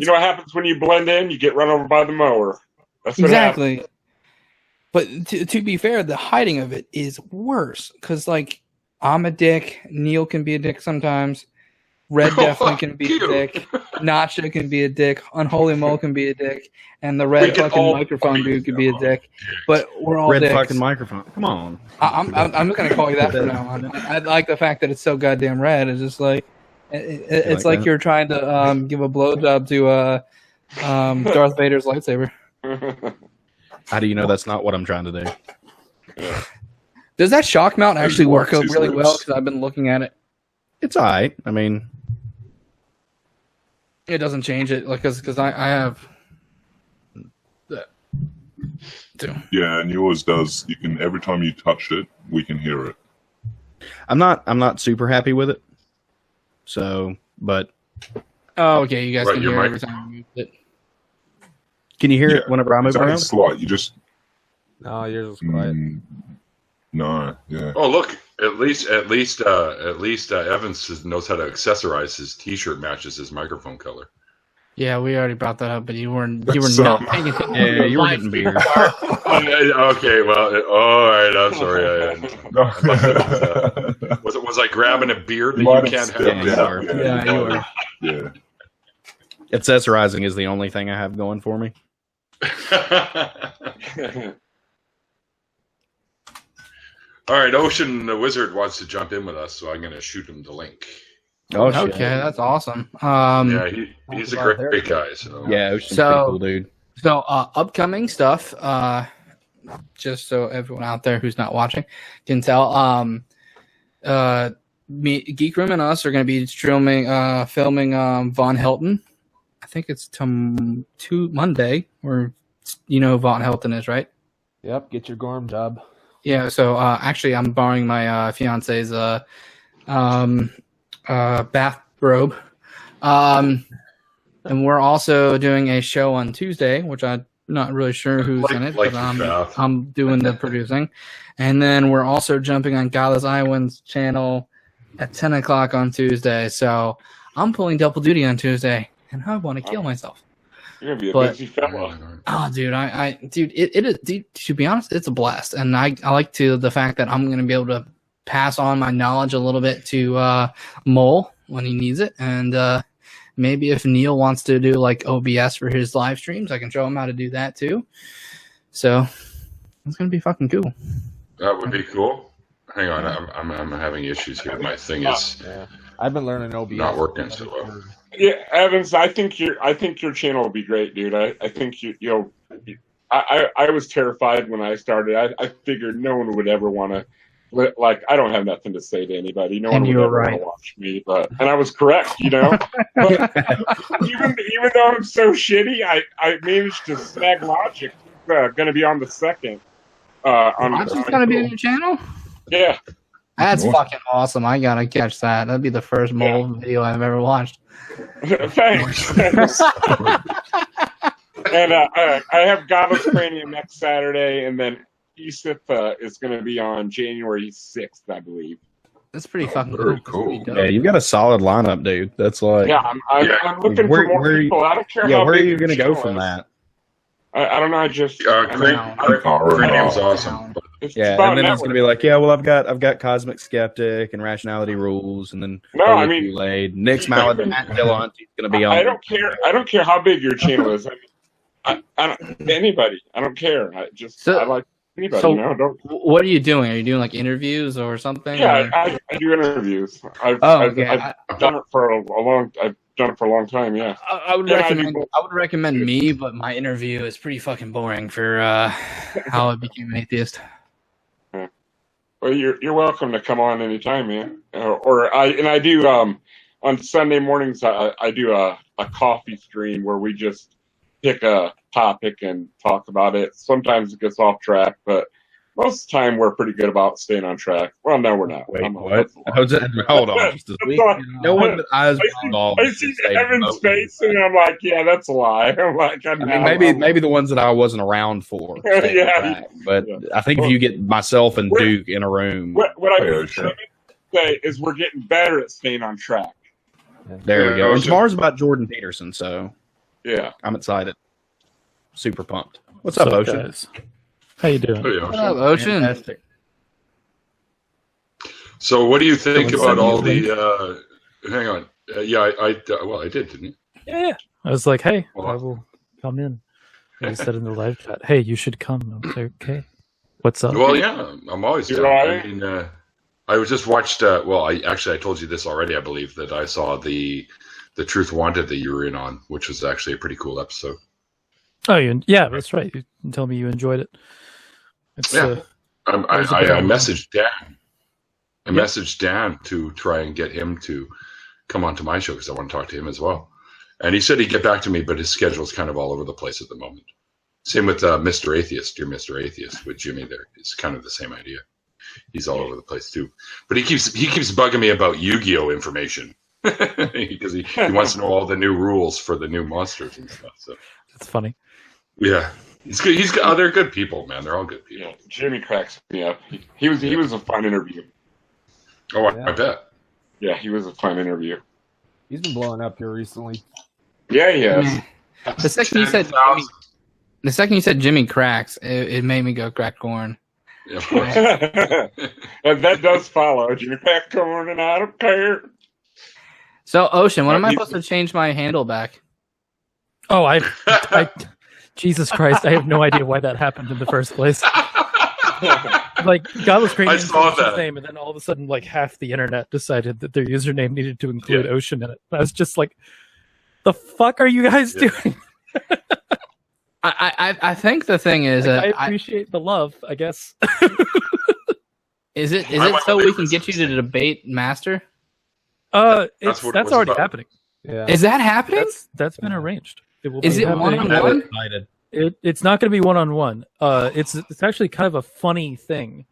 what happens when you blend in? You get run over by the mower. That's what exactly. Happens. But to be fair, the hiding of it is worse because, I'm a dick. Neil can be a dick sometimes. Red definitely can be a dick. Nacha can be a dick. Unholy Mo can be a dick. And the red fucking microphone dude can be a dick. But we're all red dicks. Fucking microphone. Come on. I'm going to call you that from now on. I like the fact that it's so goddamn red. It's just it's like you're trying to give a blowjob to Darth Vader's lightsaber. How do you know that's not what I'm trying to do? Yeah. Does that shock mount actually work really well? Because I've been looking at it. It's all right. I mean, It doesn't change it, like, because I have that too. Yeah, and yours does. You can every time you touch it, we can hear it. I'm not super happy with it. So, but oh, okay, you guys Right, can your hear mic- every time you use it. Can you hear it whenever I move It's only around? slight. You just No, yours is quiet. no, yeah. Oh, look! At least Evans knows how to accessorize his T-shirt matches his microphone color. Yeah, we already brought that up, but you were not paying attention. Yeah, you were getting beer. Okay, well, all right. I'm sorry. Was I grabbing a beer that you can't have? Yeah, you were. Yeah. Accessorizing is the only thing I have going for me. All right, Ocean the Wizard wants to jump in with us, so I'm going to shoot him the link. Oh, Okay, shit. that's awesome. Yeah, he's a about great guy. So Yeah, Ocean's So- pretty cool, dude. So, upcoming stuff, just so everyone out there who's not watching can tell, Geek Room and us are going to be filming Von Helton. I think it's Monday, where you know who Von Helton is, right? Yep, get your Gorm job. Yeah, so actually I'm borrowing my fiance's bathrobe. And we're also doing a show on Tuesday, which I'm not really sure who's in it, Like but I'm doing the producing. And then we're also jumping on Godless Iowans channel at 10 o'clock on Tuesday. So I'm pulling double duty on Tuesday, and I want to kill myself. You're gonna be a But- busy fella. Oh, dude, dude, it is. Dude, to be honest, it's a blast, and I like the fact that I'm going to be able to pass on my knowledge a little bit to Mole when he needs it, and maybe if Neil wants to do like OBS for his live streams, I can show him how to do that too. So it's going to be fucking cool. that would be cool. Hang on, I'm having issues here. My thing is Yeah, I've been learning OBS. not working so well. Yeah, Evans, I think your channel will be great, dude. I think you'll. I was terrified when I started. I figured no one would ever want to. Like, I don't have nothing to say to anybody. No one And would you were ever want right. to watch me, and I was correct, you know. But even though I'm so shitty, I managed to snag Logic. Going to be on the second. I'm just going to be on your channel. Yeah. That's Awesome. fucking awesome. I gotta catch that. That'd be the first Mole video I've ever watched. Thanks. And I have Godless Cranium next Saturday, and then ESIF is going to be on January 6th, I believe. That's pretty fucking very cool. cool. That's pretty Yeah, dope. you've got a solid lineup, dude. That's like, Yeah, I'm looking Where- for more where- people. I don't care yeah, how where are big you going to your go channel from is. that? I don't know. I just Cranium's awesome. it's Yeah, about and then it's going to be networking. like, yeah, well, I've got Cosmic Skeptic and Rationality Rules, and then No, I mean- Kool-Aid. Nick's Mallet and Matt Dillon is going to be on. I don't care. I don't care how big your channel is. I don't anybody. I don't care. I like anybody. So- you know, don't. What are you doing? Are you doing like interviews or something? Yeah, or- I do interviews. I've okay. done it for a long. I've done it for a long time. Yeah. I would Yeah, I recommend. do. I would recommend me, but my interview is pretty fucking boring for how I became an atheist. Well, you're welcome to come on anytime, man. I do on Sunday mornings. I do a coffee stream where we just pick a topic and talk about it. Sometimes it gets off track, but most of the time we're pretty good about staying on track. Well, no, we're not. Wait, I'm- what? Hold on. Just a week. No one that eyes involved. I see Evan's face and I'm like, yeah, that's a lie. I'm like, I mean, maybe the ones that I wasn't around for. stayed Yeah. back. But Yeah. I think if you get myself and Duke in a room, what I Yeah, would sure. say is we're getting better at staying on track. there we go. Yeah, And tomorrow's about Jordan Peterson, so Yeah. I'm excited. Super pumped. What's up, Ocean? guys? How you doing? Oh, yeah. What up, Ocean? Fantastic. So, what do you think Someone about all sent you the? Hang on. Yeah, I did, didn't you? Yeah. I was like, hey, Well, I will come in. And he said in the live chat, hey, you should come. I was like, okay. What's up? Well, yeah, I'm always You're down. right. I mean, I was just watched. I told you this already. I believe that I saw the Truth Wanted that you were in on, which was actually a pretty cool episode. Oh, yeah, that's right. You told me you enjoyed it. It's, Yeah. I was a bit of a- messaged Dan. I messaged Dan to try and get him to come onto my show because I want to talk to him as well. And he said he'd get back to me, but his schedule's kind of all over the place at the moment. Same with Mr. Atheist, Dear Mr. Atheist, with Jimmy there. It's kind of the same idea. He's all over the place too. But he keeps bugging me about Yu-Gi-Oh! Information. Because he wants to know all the new rules for the new monsters and stuff. So that's funny. Yeah. He's good. They're good people, man. They're all good people. Yeah, Jimmy cracks me up. He was a fun interview. Oh, I bet. Yeah, he was a fun interview. He's been blowing up here recently. Yeah, he has. The second you said Jimmy cracks, it made me go crack corn. Yeah, of course. That does follow. Jimmy crack corn, and I don't care. So, Ocean, when am I supposed to change my handle back? Oh, I Jesus Christ, I have no idea why that happened in the first place. Like, Godless Cranium I saw that. His name, and then all of a sudden, like, half the internet decided that their username needed to include Ocean in it. I was just like, the fuck are you guys doing? I think the thing is I appreciate the love, I guess. Is it so we can get you to debate Master? That's already happening. Yeah. Is that happening? That's been arranged. Is it one-on-one? It's not going to be one-on-one. It's actually kind of a funny thing.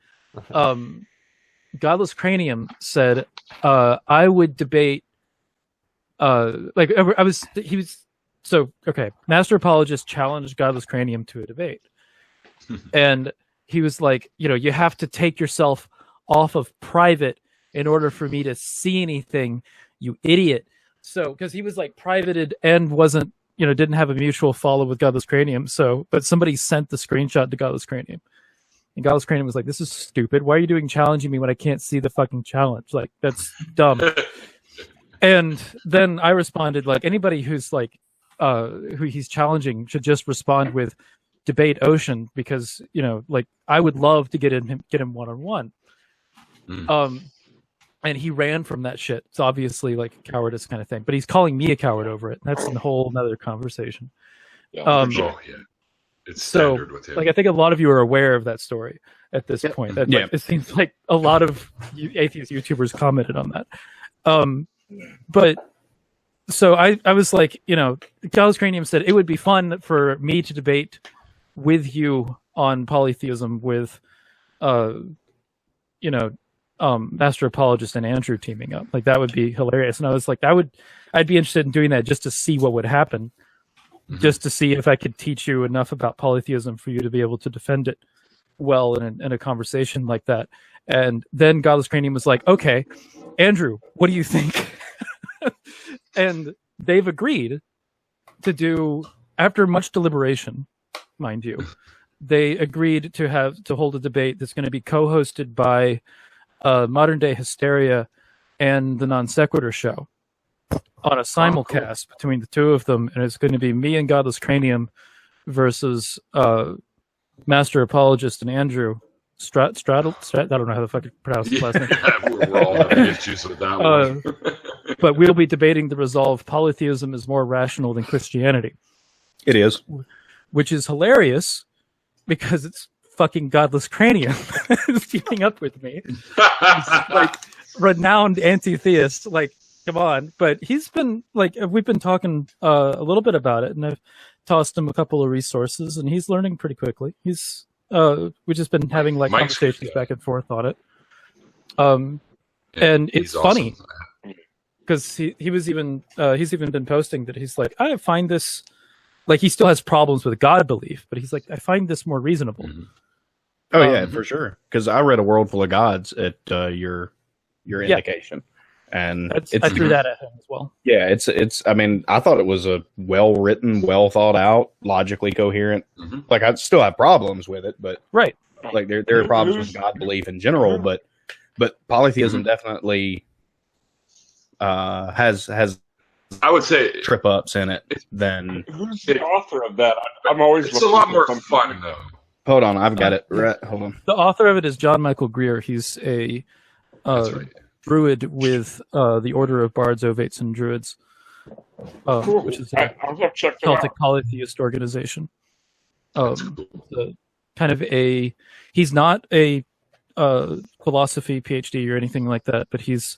Godless Cranium said, I would debate. Master Apologist challenged Godless Cranium to a debate, and he was like, you have to take yourself off of private in order for me to see anything, you idiot. So, because he was like privated and wasn't, didn't have a mutual follow with Godless Cranium. So, but somebody sent the screenshot to Godless Cranium. And Godless Cranium was like, this is stupid. Why are you doing challenging me when I can't see the fucking challenge? Like, that's dumb. And then I responded, like, anybody who's like, who he's challenging should just respond with debate Ocean, because, like, I would love to get him one-on-one. And he ran from that shit. It's obviously like a cowardice kind of thing, but he's calling me a coward over it. That's a whole nother conversation. It's standard with him. Like, I think a lot of you are aware of that story at this point. That, like, it seems like a lot of atheist YouTubers commented on that. But so I was like, Godless Cranium said it would be fun for me to debate with you on polytheism with, Master Apologist and Andrew teaming up. Like, that would be hilarious. And I was like, I'd be interested in doing that just to see what would happen, just to see if I could teach you enough about polytheism for you to be able to defend it well in a conversation like that. And then Godless Cranium was like, okay, Andrew, what do you think? And they've agreed to do, after much deliberation, mind you, they agreed to hold a debate that's going to be co-hosted by Modern Day Hysteria and the Non Sequitur Show on a simulcast between the two of them, and it's going to be me and Godless Cranium versus Master Apologist and Andrew Straddle. I don't know how the fuck to pronounce his last name. We're all having issues with that one. But we'll be debating the resolve polytheism is more rational than Christianity. It is. Which is hilarious because it's fucking Godless Cranium teaming up with me. He's like renowned anti-theist. Like, come on. But he's been like, we've been talking a little bit about it, and I've tossed him a couple of resources, and he's learning pretty quickly. We've just been having like conversations back and forth on it. And it's funny because he's even been posting that he's like, I find this, like, he still has problems with God belief, but he's like, I find this more reasonable. Oh yeah, for sure. Because I read A World Full of Gods at your indication, and I threw that at him as well. Yeah, it's. I mean, I thought it was a well written, well thought out, logically coherent. Like, I still have problems with it, but right, like there are problems with God belief in general, but polytheism definitely has I would say trip ups in it. Then who's the author of that? I'm always. It's a lot more fun though. Hold on, I've got it. Right, hold on. The author of it is John Michael Greer. He's a druid with the Order of Bards, Ovates, and Druids, which is a Celtic polytheist organization. He's not a philosophy PhD or anything like that, but he's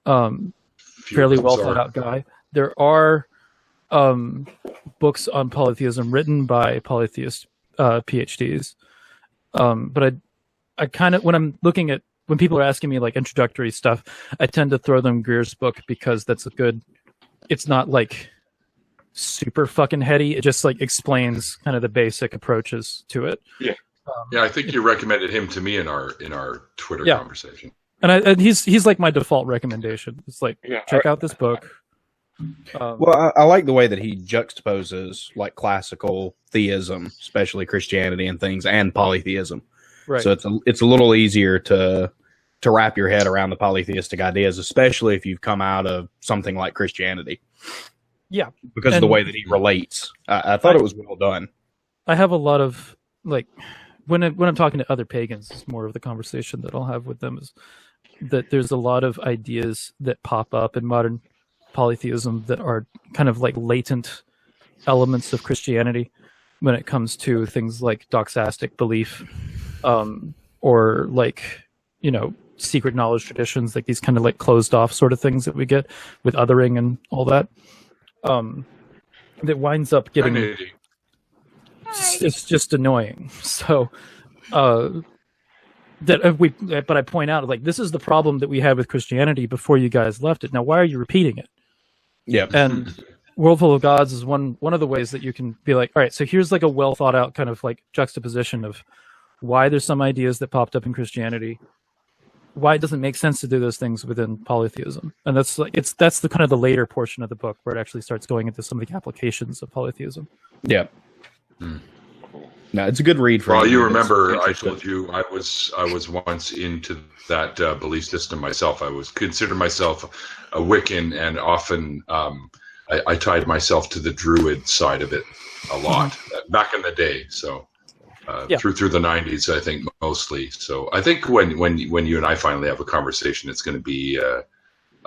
fairly well thought out guy. There are books on polytheism written by polytheist PhDs. But I kind of, when people are asking me like introductory stuff, I tend to throw them Greer's book because that's it's not like super fucking heady. It just like explains kind of the basic approaches to it. Yeah. I think you recommended him to me in our Twitter conversation. And he's like my default recommendation. It's like, check out this book. Well, I like the way that he juxtaposes like classical theism, especially Christianity and things, and polytheism. Right. So it's a little easier to wrap your head around the polytheistic ideas, especially if you've come out of something like Christianity. Yeah, because of the way that he relates. I thought it was well done. I have a lot of like when I'm talking to other pagans, it's more of the conversation that I'll have with them is that there's a lot of ideas that pop up in modern polytheism that are kind of like latent elements of Christianity when it comes to things like doxastic belief, or like, secret knowledge traditions, like these kind of like closed off sort of things that we get with othering and all that. That winds up getting it's just annoying. So but I point out like this is the problem that we had with Christianity before you guys left it. Now why are you repeating it? Yeah. And World Full of Gods is one of the ways that you can be like, all right, so here's like a well thought out kind of like juxtaposition of why there's some ideas that popped up in Christianity, why it doesn't make sense to do those things within polytheism. And that's the kind of the later portion of the book where it actually starts going into some of the applications of polytheism. Yeah. No, it's a good read for Well, you remember I told you I was once into that belief system myself. I considered myself a Wiccan, and often I tied myself to the Druid side of it a lot back in the day. So through the 90s, I think mostly. So I think when you and I finally have a conversation, it's going to be a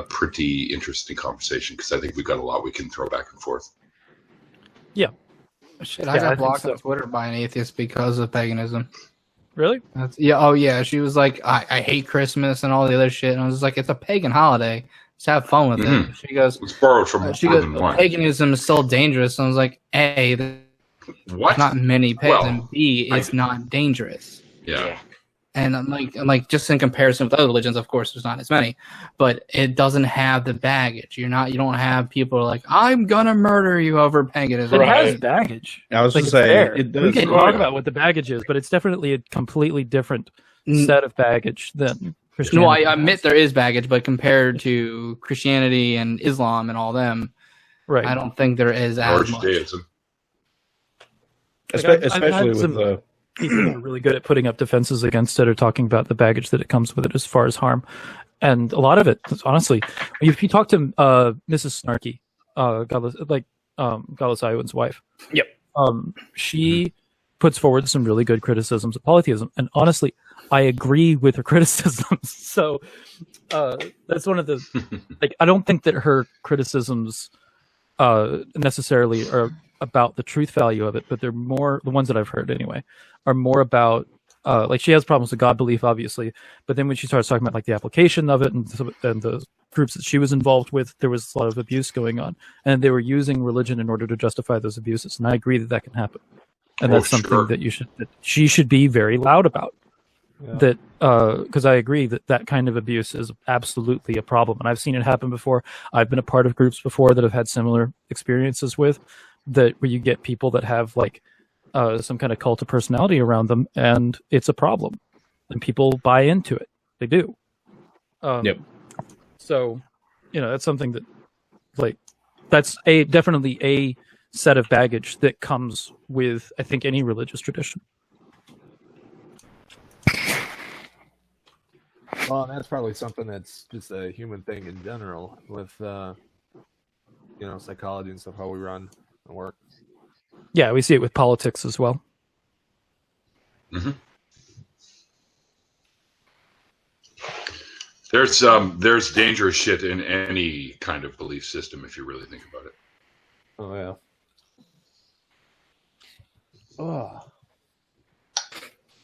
pretty interesting conversation because I think we've got a lot we can throw back and forth. Yeah. Shit, I got blocked on Twitter by an atheist because of paganism. Really? Yeah. She was like, I hate Christmas and all the other shit. And I was like, it's a pagan holiday. Just have fun with it. She goes, it's borrowed from paganism is still dangerous. And I was like, A, there's not many pagans, and B, it's not dangerous. Yeah. And I'm like, just in comparison with other religions, of course, there's not as many, but it doesn't have the baggage. You don't have people like, I'm gonna murder you over paganism. It has baggage. I was going to say, it does. We can talk about what the baggage is, but it's definitely a completely different set of baggage than Christianity. No, I admit there is baggage, but compared to Christianity and Islam and all them, right? I don't think there is as much. Especially with the people who are really good at putting up defenses against it or talking about the baggage that it comes with it as far as harm. And a lot of it, honestly, if you talk to Mrs. Snarky, Godless Iowan's wife, yep, she puts forward some really good criticisms of polytheism. And honestly, I agree with her criticisms. So that's one of the, I don't think that her criticisms necessarily are about the truth value of it, but they're more, the ones that I've heard anyway, are more about she has problems with God belief, obviously, but then when she starts talking about like the application of it and the groups that she was involved with, there was a lot of abuse going on, and they were using religion in order to justify those abuses. And I agree that can happen, and that's something that she should be very loud about. Yeah. That because I agree that kind of abuse is absolutely a problem, and I've seen it happen before. I've been a part of groups before that have had similar experiences with that, where you get people that have like some kind of cult of personality around them, and it's a problem, and people buy into it. They do. Yep. So, that's something that, that's definitely a set of baggage that comes with, I think, any religious tradition. Well, that's probably something that's just a human thing in general with, psychology and stuff, how we run and work. Yeah, we see it with politics as well. Mm-hmm. There's dangerous shit in any kind of belief system if you really think about it. Oh yeah. Oh.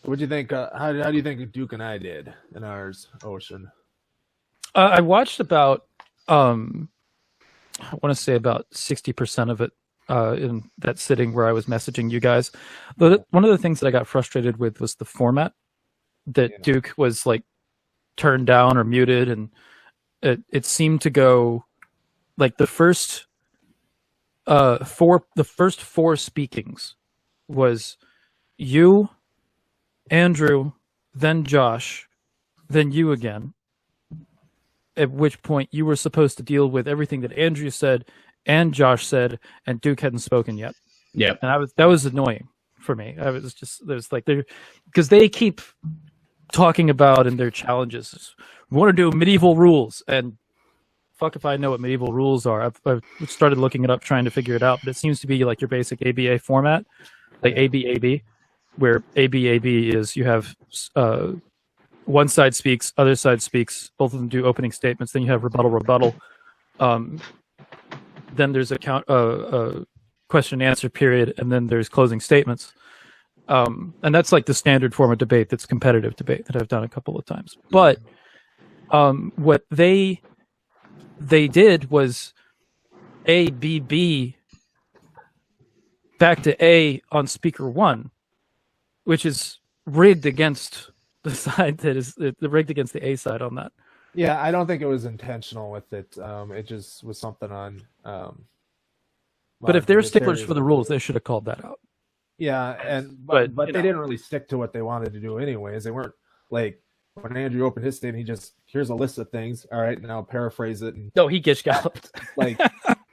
What do you think? How do you think Duke and I did in ours, Ocean? I watched about I want to say about 60% of it in that sitting where I was messaging you guys. But one of the things that I got frustrated with was the format that Duke was like turned down or muted, and it seemed to go like the first four speakings was you, Andrew, then Josh, then you again. At which point you were supposed to deal with everything that Andrew said and Josh said, and Duke hadn't spoken yet. Yeah, and that was annoying for me. I was just because they keep talking about in their challenges, we want to do medieval rules, and fuck if I know what medieval rules are. I've started looking it up, trying to figure it out, but it seems to be like your basic ABA format, like ABAB, where ABAB is you have one side speaks, other side speaks, both of them do opening statements, then you have rebuttal. Then there's a question and answer period, and then there's closing statements. And that's like the standard form of debate that's competitive debate that I've done a couple of times. But what they did was ABB back to A on speaker one, which is rigged against the side that is rigged against the A side on that. Yeah, I don't think it was intentional with it. It just was something on. But if they're sticklers for the rules, they should have called that out. Yeah, but they didn't really stick to what they wanted to do anyways. They weren't like when Andrew opened his statement, he just here's a list of things. All right, now paraphrase it. And, no, he gish galloped. Like,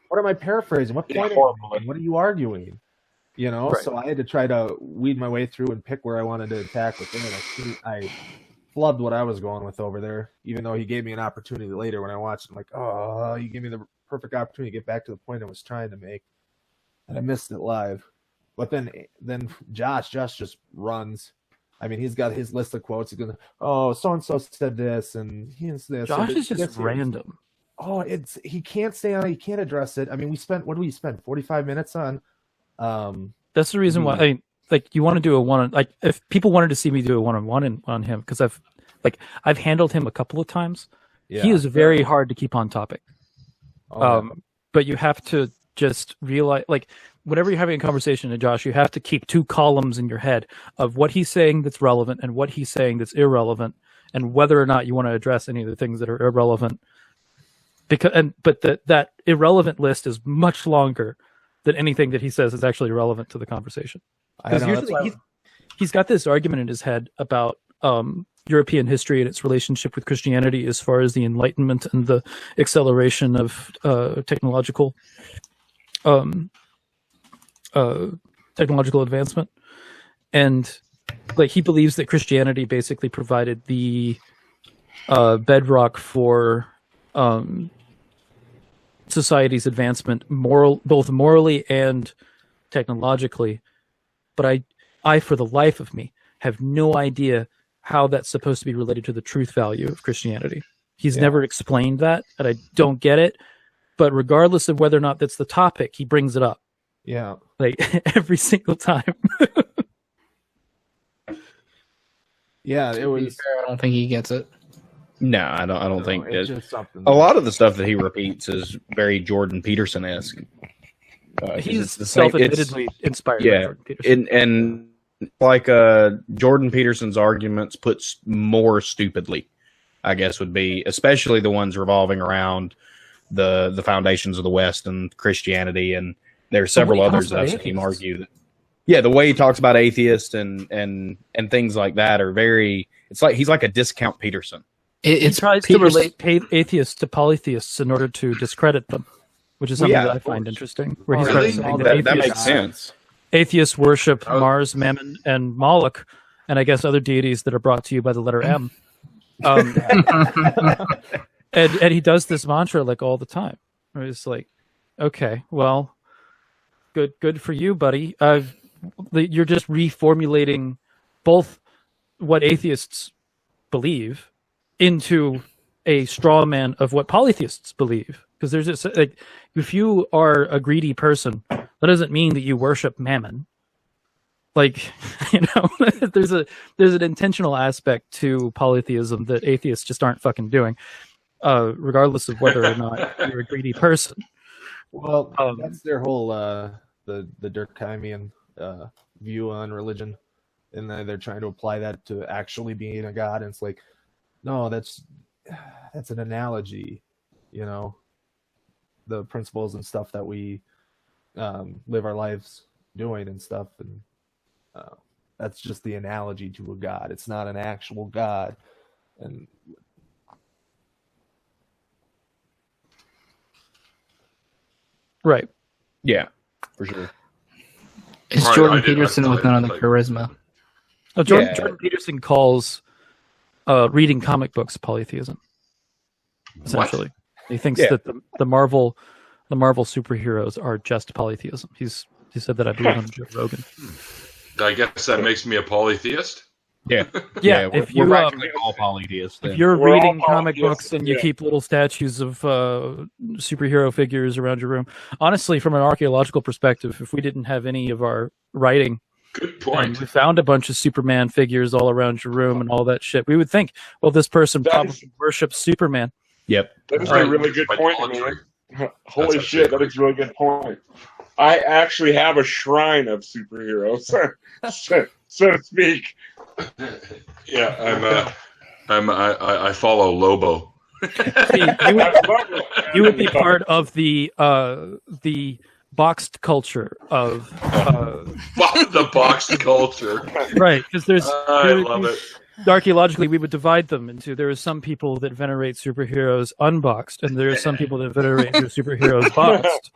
what am I paraphrasing? What point? What are you arguing? You know, right. So I had to try to weed my way through and pick where I wanted to attack with him. I flubbed what I was going with over there, even though he gave me an opportunity later when I watched. I'm like, oh, you gave me the perfect opportunity to get back to the point I was trying to make, and I missed it live. But then Josh just runs. I mean, he's got his list of quotes. He's gonna, oh, so and so said this, and he's this. Josh is just random. Oh, he can't stay on it. He can't address it. I mean, what do we spend 45 minutes on? That's the reason why you want to do a one, like if people wanted to see me do a one-on-one on him, because I've handled him a couple of times. Yeah, he is very hard to keep on topic. But you have to just realize, like, whenever you're having a conversation with Josh, you have to keep two columns in your head of what he's saying that's relevant and what he's saying that's irrelevant, and whether or not you want to address any of the things that are irrelevant. But that irrelevant list is much longer than anything that he says is actually relevant to the conversation. Because usually he's got this argument in his head about European history and its relationship with Christianity as far as the Enlightenment and the acceleration of technological advancement. And like he believes that Christianity basically provided the bedrock for society's advancement, both morally and technologically. But I, for the life of me, have no idea how that's supposed to be related to the truth value of Christianity. He's never explained that, and I don't get it. But regardless of whether or not that's the topic, he brings it up. Yeah, like every single time. Yeah, it was. Fair, I don't think he gets it. No, I don't think it's just something. A lot of the stuff that he repeats is very Jordan Peterson-esque. He's self-admittedly inspired by Jordan Peterson. And like Jordan Peterson's arguments puts more stupidly, I guess, would be, especially the ones revolving around the foundations of the West and Christianity, and there's several others that I've seen him argue that. Yeah, the way he talks about atheists and things like that are very. It's like he's like a discount Peterson. He tries to relate atheists to polytheists in order to discredit them, which is something that I find interesting. Where he's really? That makes sense. Atheists worship Mars, Mammon, and Moloch, and I guess other deities that are brought to you by the letter M. And he does this mantra like all the time. Where it's like, okay, well, good for you, buddy. You're just reformulating both what atheists believe into a straw man of what polytheists believe. Because there's this, like, if you are a greedy person, that doesn't mean that you worship Mammon. Like, you know, there's an intentional aspect to polytheism that atheists just aren't fucking doing, regardless of whether or not you're a greedy person. Well, that's their whole the Durkheimian view on religion, and they're trying to apply that to actually being a god. And it's like, no, that's an analogy, you know, the principles and stuff that we live our lives doing and stuff, and that's just the analogy to a god. It's not an actual god. And right, yeah, for sure. It's Right, Jordan Peterson with none of the like- charisma. Jordan Peterson calls reading comic books polytheism. Essentially, he thinks that the Marvel superheroes are just polytheism. He said that, I believe, on Joe Rogan. I guess that makes me a polytheist. Yeah. If we're you practically all polytheists. if then. you're We're all reading comic polytheists, books and you keep little statues of superhero figures around your room, honestly, from an archaeological perspective, if we didn't have any of our writing, Good and point. we found a bunch of Superman figures all around your room and all that shit, we would think, well, this person probably worships Superman. Yep. That is Right. a really good point, Idolatry. man. Holy That's shit, actually that is a really good point. I actually have a shrine of superheroes, so to speak. Yeah, I follow Lobo. See, you would be part of the boxed culture of The boxed culture. right, because there's I love it. archaeologically we would divide them into, there are some people that venerate superheroes unboxed, and there are some people that venerate their superheroes boxed.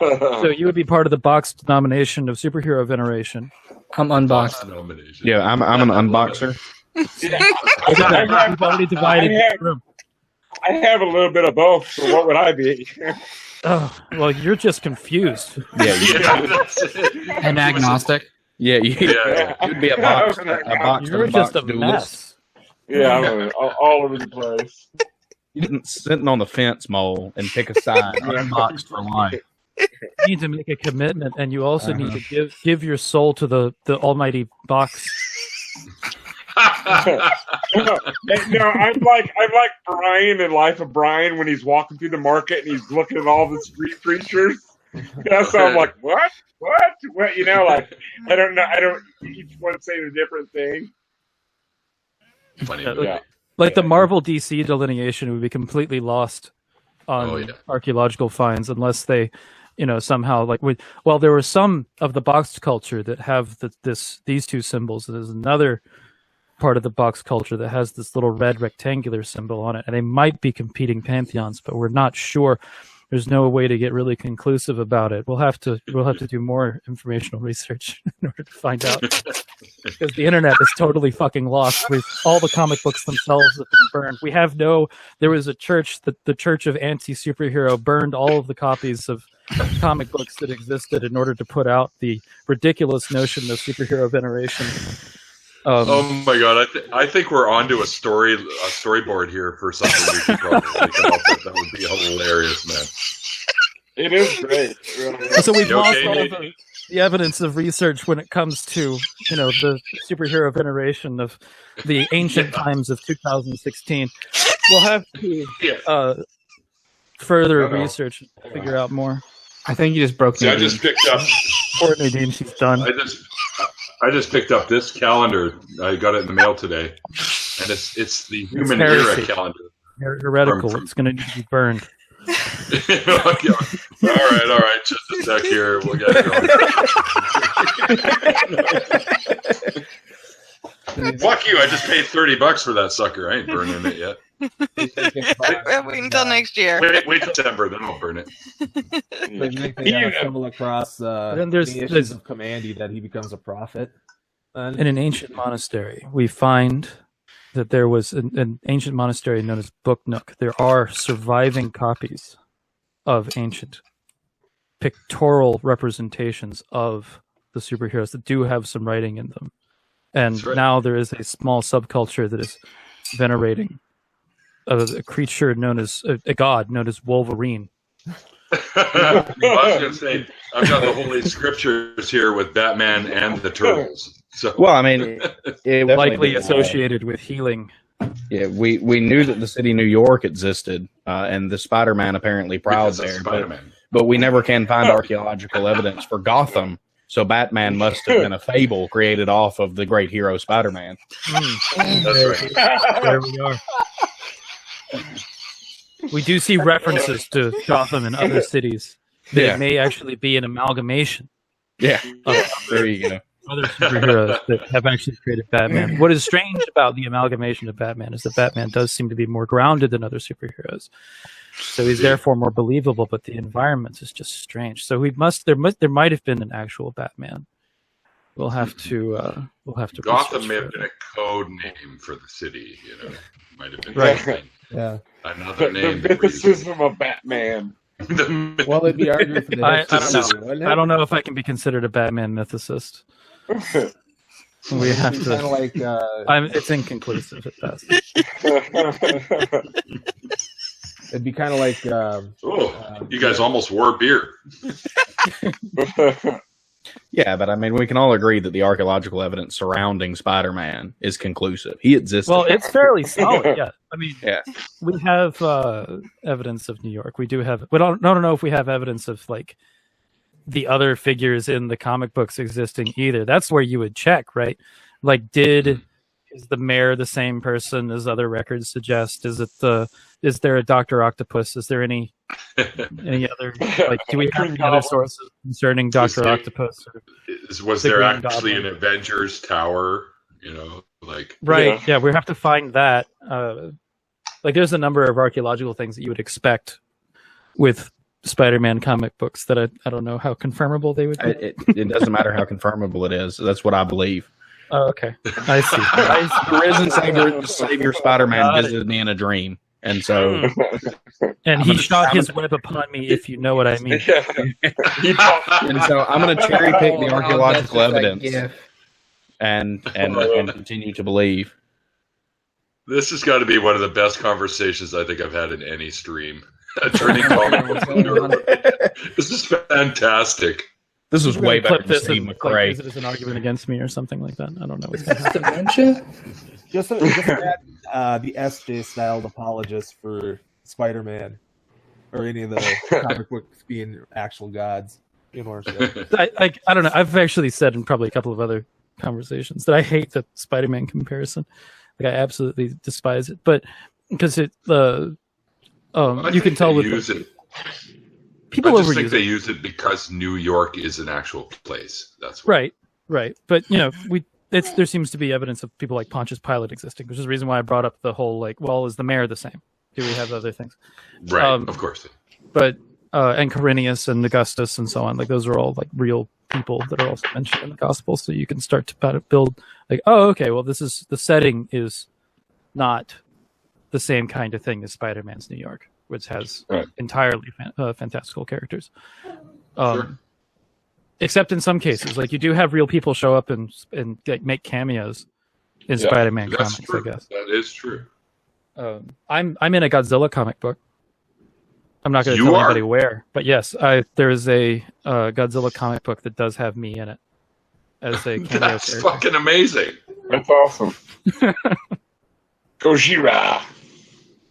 So you would be part of the boxed denomination of superhero veneration. I'm unboxed. Nomination. Yeah, I'm an unboxer. We've already divided the room. I have a little bit of both, so what would I be? Oh, well, you're just confused. Yeah, Yeah, that's it. And agnostic. you'd be a box. You're just a duelist. mess. Yeah, I'm all over the place. Sitting on the fence, Mole, and pick a side. Unboxed for life. You need to make a commitment, and you also need to give your soul to the almighty box. No, I'm like Brian in Life of Brian when he's walking through the market and he's looking at all the street preachers. So I'm like, what? You know, like I don't know. Each one saying a different thing. Funny. Yeah. Like the Marvel DC delineation would be completely lost on archaeological finds unless they, somehow there were some of the boxed culture that have these two symbols. And there's another part of the box culture that has this little red rectangular symbol on it, and they might be competing pantheons, but we're not sure. There's no way to get really conclusive about it. We'll have to do more informational research in order to find out, because the internet is totally fucking lost. With all the comic books themselves have been burned. There was a church, the Church of Anti-Superhero, burned all of the copies of comic books that existed in order to put out the ridiculous notion of superhero veneration. Oh my god! I think we're onto a storyboard here for something we could probably come up with. That would be hilarious, man. It is great. So we've lost okay, all Nate? the evidence of research when it comes to the superhero veneration of the ancient times of 2016. We'll have to further research and figure out more. I think you just broke See, I just picked up. Poor Nadine, she's done. I just picked up this calendar. I got it in the mail today, and it's the Human Era heresy. calendar. Heretical. It's going to need to be burned. Okay. All right. Just a sec here. We'll get it going. Fuck you! I just paid $30 for that sucker. I ain't burning it yet. Wait until next year. Wait till December, then I'll burn it. They stumble across Then there's the issues of Commandy that he becomes a prophet. In an ancient monastery, we find that there was an ancient monastery known as Book Nook. There are surviving copies of ancient pictorial representations of the superheroes that do have some writing in them. And now there is a small subculture that is venerating a creature known as a god known as Wolverine. I was going to say, I've got the Holy Scriptures here with Batman and the Turtles. So, well, I mean, it likely associated with healing. Yeah, we knew that the city New York existed, and the Spider-Man apparently prowled there. but we never can find archaeological evidence for Gotham. So Batman must have been a fable created off of the great hero Spider-Man. That's right. There we are. We do see references to Gotham and other cities. That it may actually be an amalgamation. Yeah, there you go. Other superheroes that have actually created Batman. What is strange about the amalgamation of Batman is that Batman does seem to be more grounded than other superheroes. So he's therefore more believable, but the environment is just strange. So there might have been an actual Batman. We'll have to Gotham may have been a code name for the city, might have been right. Yeah. Another name. The mythicism of Batman. Well, it'd be argued for the I don't know if I can be considered a Batman mythicist. We have to. Kind of like. It's inconclusive at best. It'd be kind of like. You guys almost wore beer. Yeah, but I mean, we can all agree that the archaeological evidence surrounding Spider-Man is conclusive. He existed. Well, it's fairly solid. Yeah, I mean, we have evidence of New York. We do have. We don't know if we have evidence of like the other figures in the comic books existing either. That's where you would check, right? Like, is the mayor the same person as other records suggest? Is there a Dr. Octopus? Is there any other, like, do we have any other sources concerning Dr. Octopus? Was there actually an Avengers Tower? Right. Yeah, we have to find that. Like, there's a number of archaeological things that you would expect with Spider-Man comic books that I don't know how confirmable they would be. It doesn't matter how confirmable it is. That's what I believe. Oh, okay. I see. The risen Savior Spider-Man visited me in a dream. And so... And he shot his web upon me, if you know what I mean. And so I'm going to cherry pick the archaeological evidence and continue to believe. This has got to be one of the best conversations I think I've had in any stream. Turning This is fantastic. This was way better than Steve McRae. Use it as an argument against me or something like that. I don't know. Is this dementia? Just the SJ styled apologist for Spider-Man or any of the comic books being actual gods. I don't know. I've actually said in probably a couple of other conversations that I hate the Spider-Man comparison. Like, I absolutely despise it, but because you can tell with people I just think they use it because New York is an actual place. That's right. But there seems to be evidence of people like Pontius Pilate existing, which is the reason why I brought up the whole is the mayor the same? Do we have other things? Right, of course. But and Quirinius and Augustus and so on, like those are all like real people that are also mentioned in the gospel. So you can start to build like, oh, okay, well, the setting is not the same kind of thing as Spider-Man's New York, which has entirely fantastical characters. Sure. Except in some cases, like you do have real people show up and like, make cameos in Spider-Man comics. True. I guess that is true. I'm in a Godzilla comic book. I'm not going to tell anybody where, but yes, there is a Godzilla comic book that does have me in it as a cameo. That's character. fucking amazing. That's awesome. Gojira.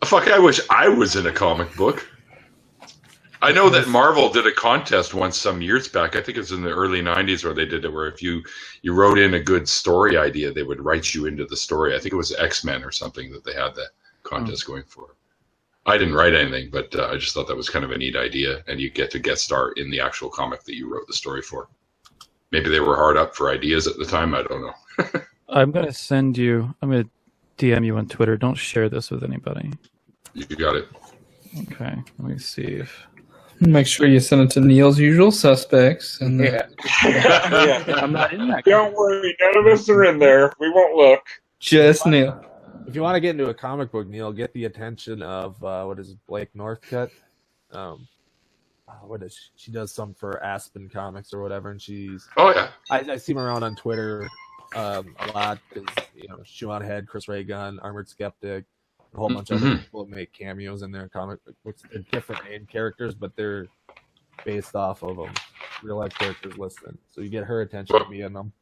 Fuck, I wish I was in a comic book. I know that Marvel did a contest once some years back. I think it was in the early 90s where they did it, where if you wrote in a good story idea, they would write you into the story. I think it was X-Men or something that they had that contest going for. I didn't write anything, but I just thought that was kind of a neat idea, and you get to guest star in the actual comic that you wrote the story for. Maybe they were hard up for ideas at the time. I don't know. I'm going to DM you on Twitter. Don't share this with anybody. You got it. Okay, let me see if... Make sure you send it to Neil's usual suspects. And I'm not in that. Don't worry, none of us are in there. We won't look. Just Neil. If you want to get into a comic book, Neil, get the attention of Blake Northcutt. She does some for Aspen Comics or whatever, and she's. Oh yeah. I see him around on Twitter a lot because Shoe Head, Chris Ray Gunn, Armored Skeptic. A whole bunch of other people make cameos in their comic books. They're different main characters, but they're based off of them. Real life characters listed. So you get her attention to be in them.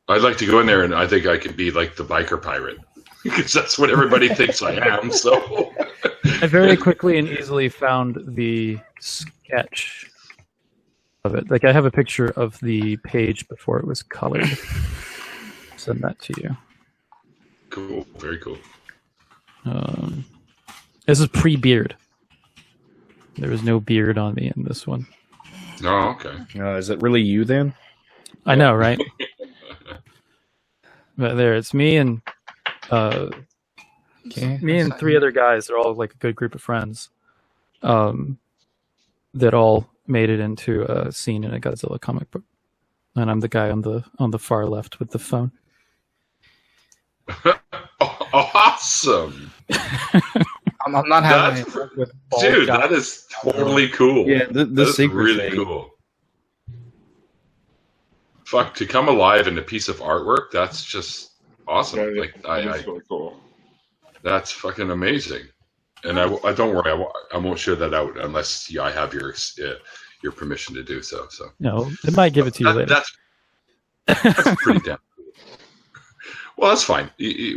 I'd like to go in there, and I think I could be like the biker pirate. Because that's what everybody thinks I am. So I very quickly and easily found the sketch of it. Like I have a picture of the page before it was colored. Send that to you. Cool. Very cool. This is pre-beard. There was no beard on me in this one. Oh, okay. Is it really you then? I know, right? But there, it's me and me and 3 other guys. They're all like a good group of friends. That all made it into a scene in a Godzilla comic book, and I'm the guy on the far left with the phone. Awesome. I'm not having it with dude. That is totally cool. Yeah, this is really cool. Fuck, to come alive in a piece of artwork, that's just awesome. Yeah, like that's really cool. That's fucking amazing. And I don't worry, I won't share that out unless I have your permission to do so. So no, they might give it to you later. That's pretty damn cool. Well, that's fine.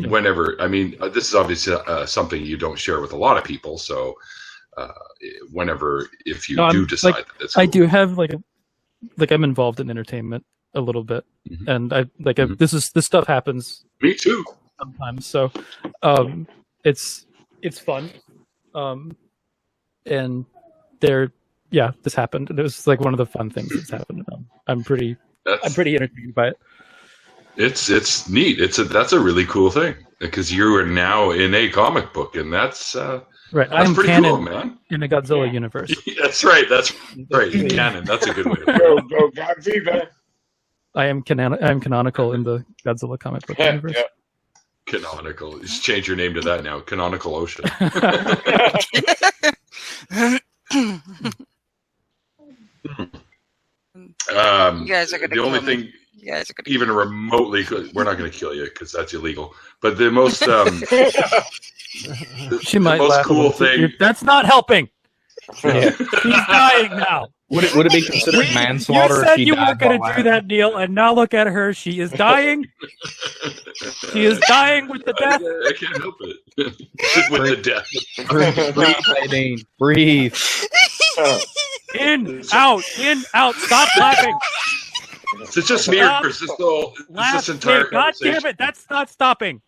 Whenever, I mean, this is obviously something you don't share with a lot of people. So whenever, if you do decide that it's cool. I do have like I'm involved in entertainment a little bit, and this stuff happens. Me too. Sometimes, so it's fun, and this happened, and it was like one of the fun things that's happened. I'm pretty entertained by it. It's neat. That's a really cool thing because you are now in a comic book, and that's right. I'm pretty canon cool, man. In a Godzilla universe. That's right. That's right. Canon. That's a good way to put it. Go Godzilla. I am canonical in the Godzilla comic book universe. Yeah. Canonical. Just change your name to that now. Canonical Ocean. You guys are gonna the only kill me. thing You guys are gonna even remotely, we're not going to kill you because that's illegal. But the most she might most laugh cool thing. That's not helping. Yeah. He's dying now. Would it be considered manslaughter? You said you weren't going to do that, Neil, and now look at her. She is dying. She is dying with the death. I can't help it. With the death. Breathe, Nadine. Breathe. In, out. Stop laughing. Is it just me or is this entire God damn it, that's not stopping.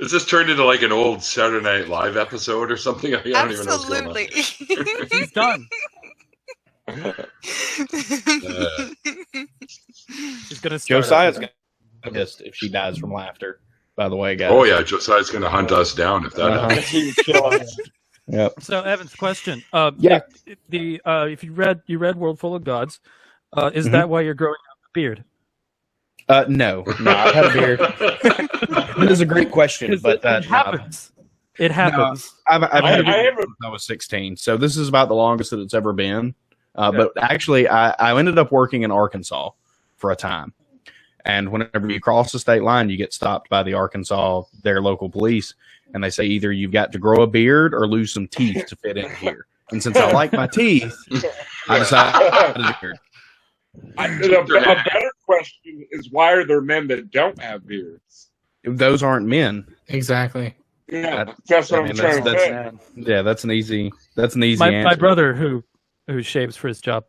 Is this turned into like an old Saturday Night Live episode or something? I don't even know what's going on. He's done. She's gonna Josiah's gonna be pissed if she dies from laughter. By the way, guys. Oh yeah, Josiah's gonna hunt us down if that happens. Yep. So Evan's question. Yeah. If you read World Full of Gods, is that why you're growing out the beard? No, I've had a beard. It is a great question, but it happens. It happens. No, I've had a beard since I was 16, so this is about the longest that it's ever been. But actually, I ended up working in Arkansas for a time, and whenever you cross the state line, you get stopped by the their local police, and they say either you've got to grow a beard or lose some teeth to fit in here. And since I like my teeth, I decided to get a beard. A better question is, why are there men that don't have beards? Those aren't men. Exactly. Yeah, that's what I'm trying to say. Yeah, that's an easy answer. My brother, who shaves for his job,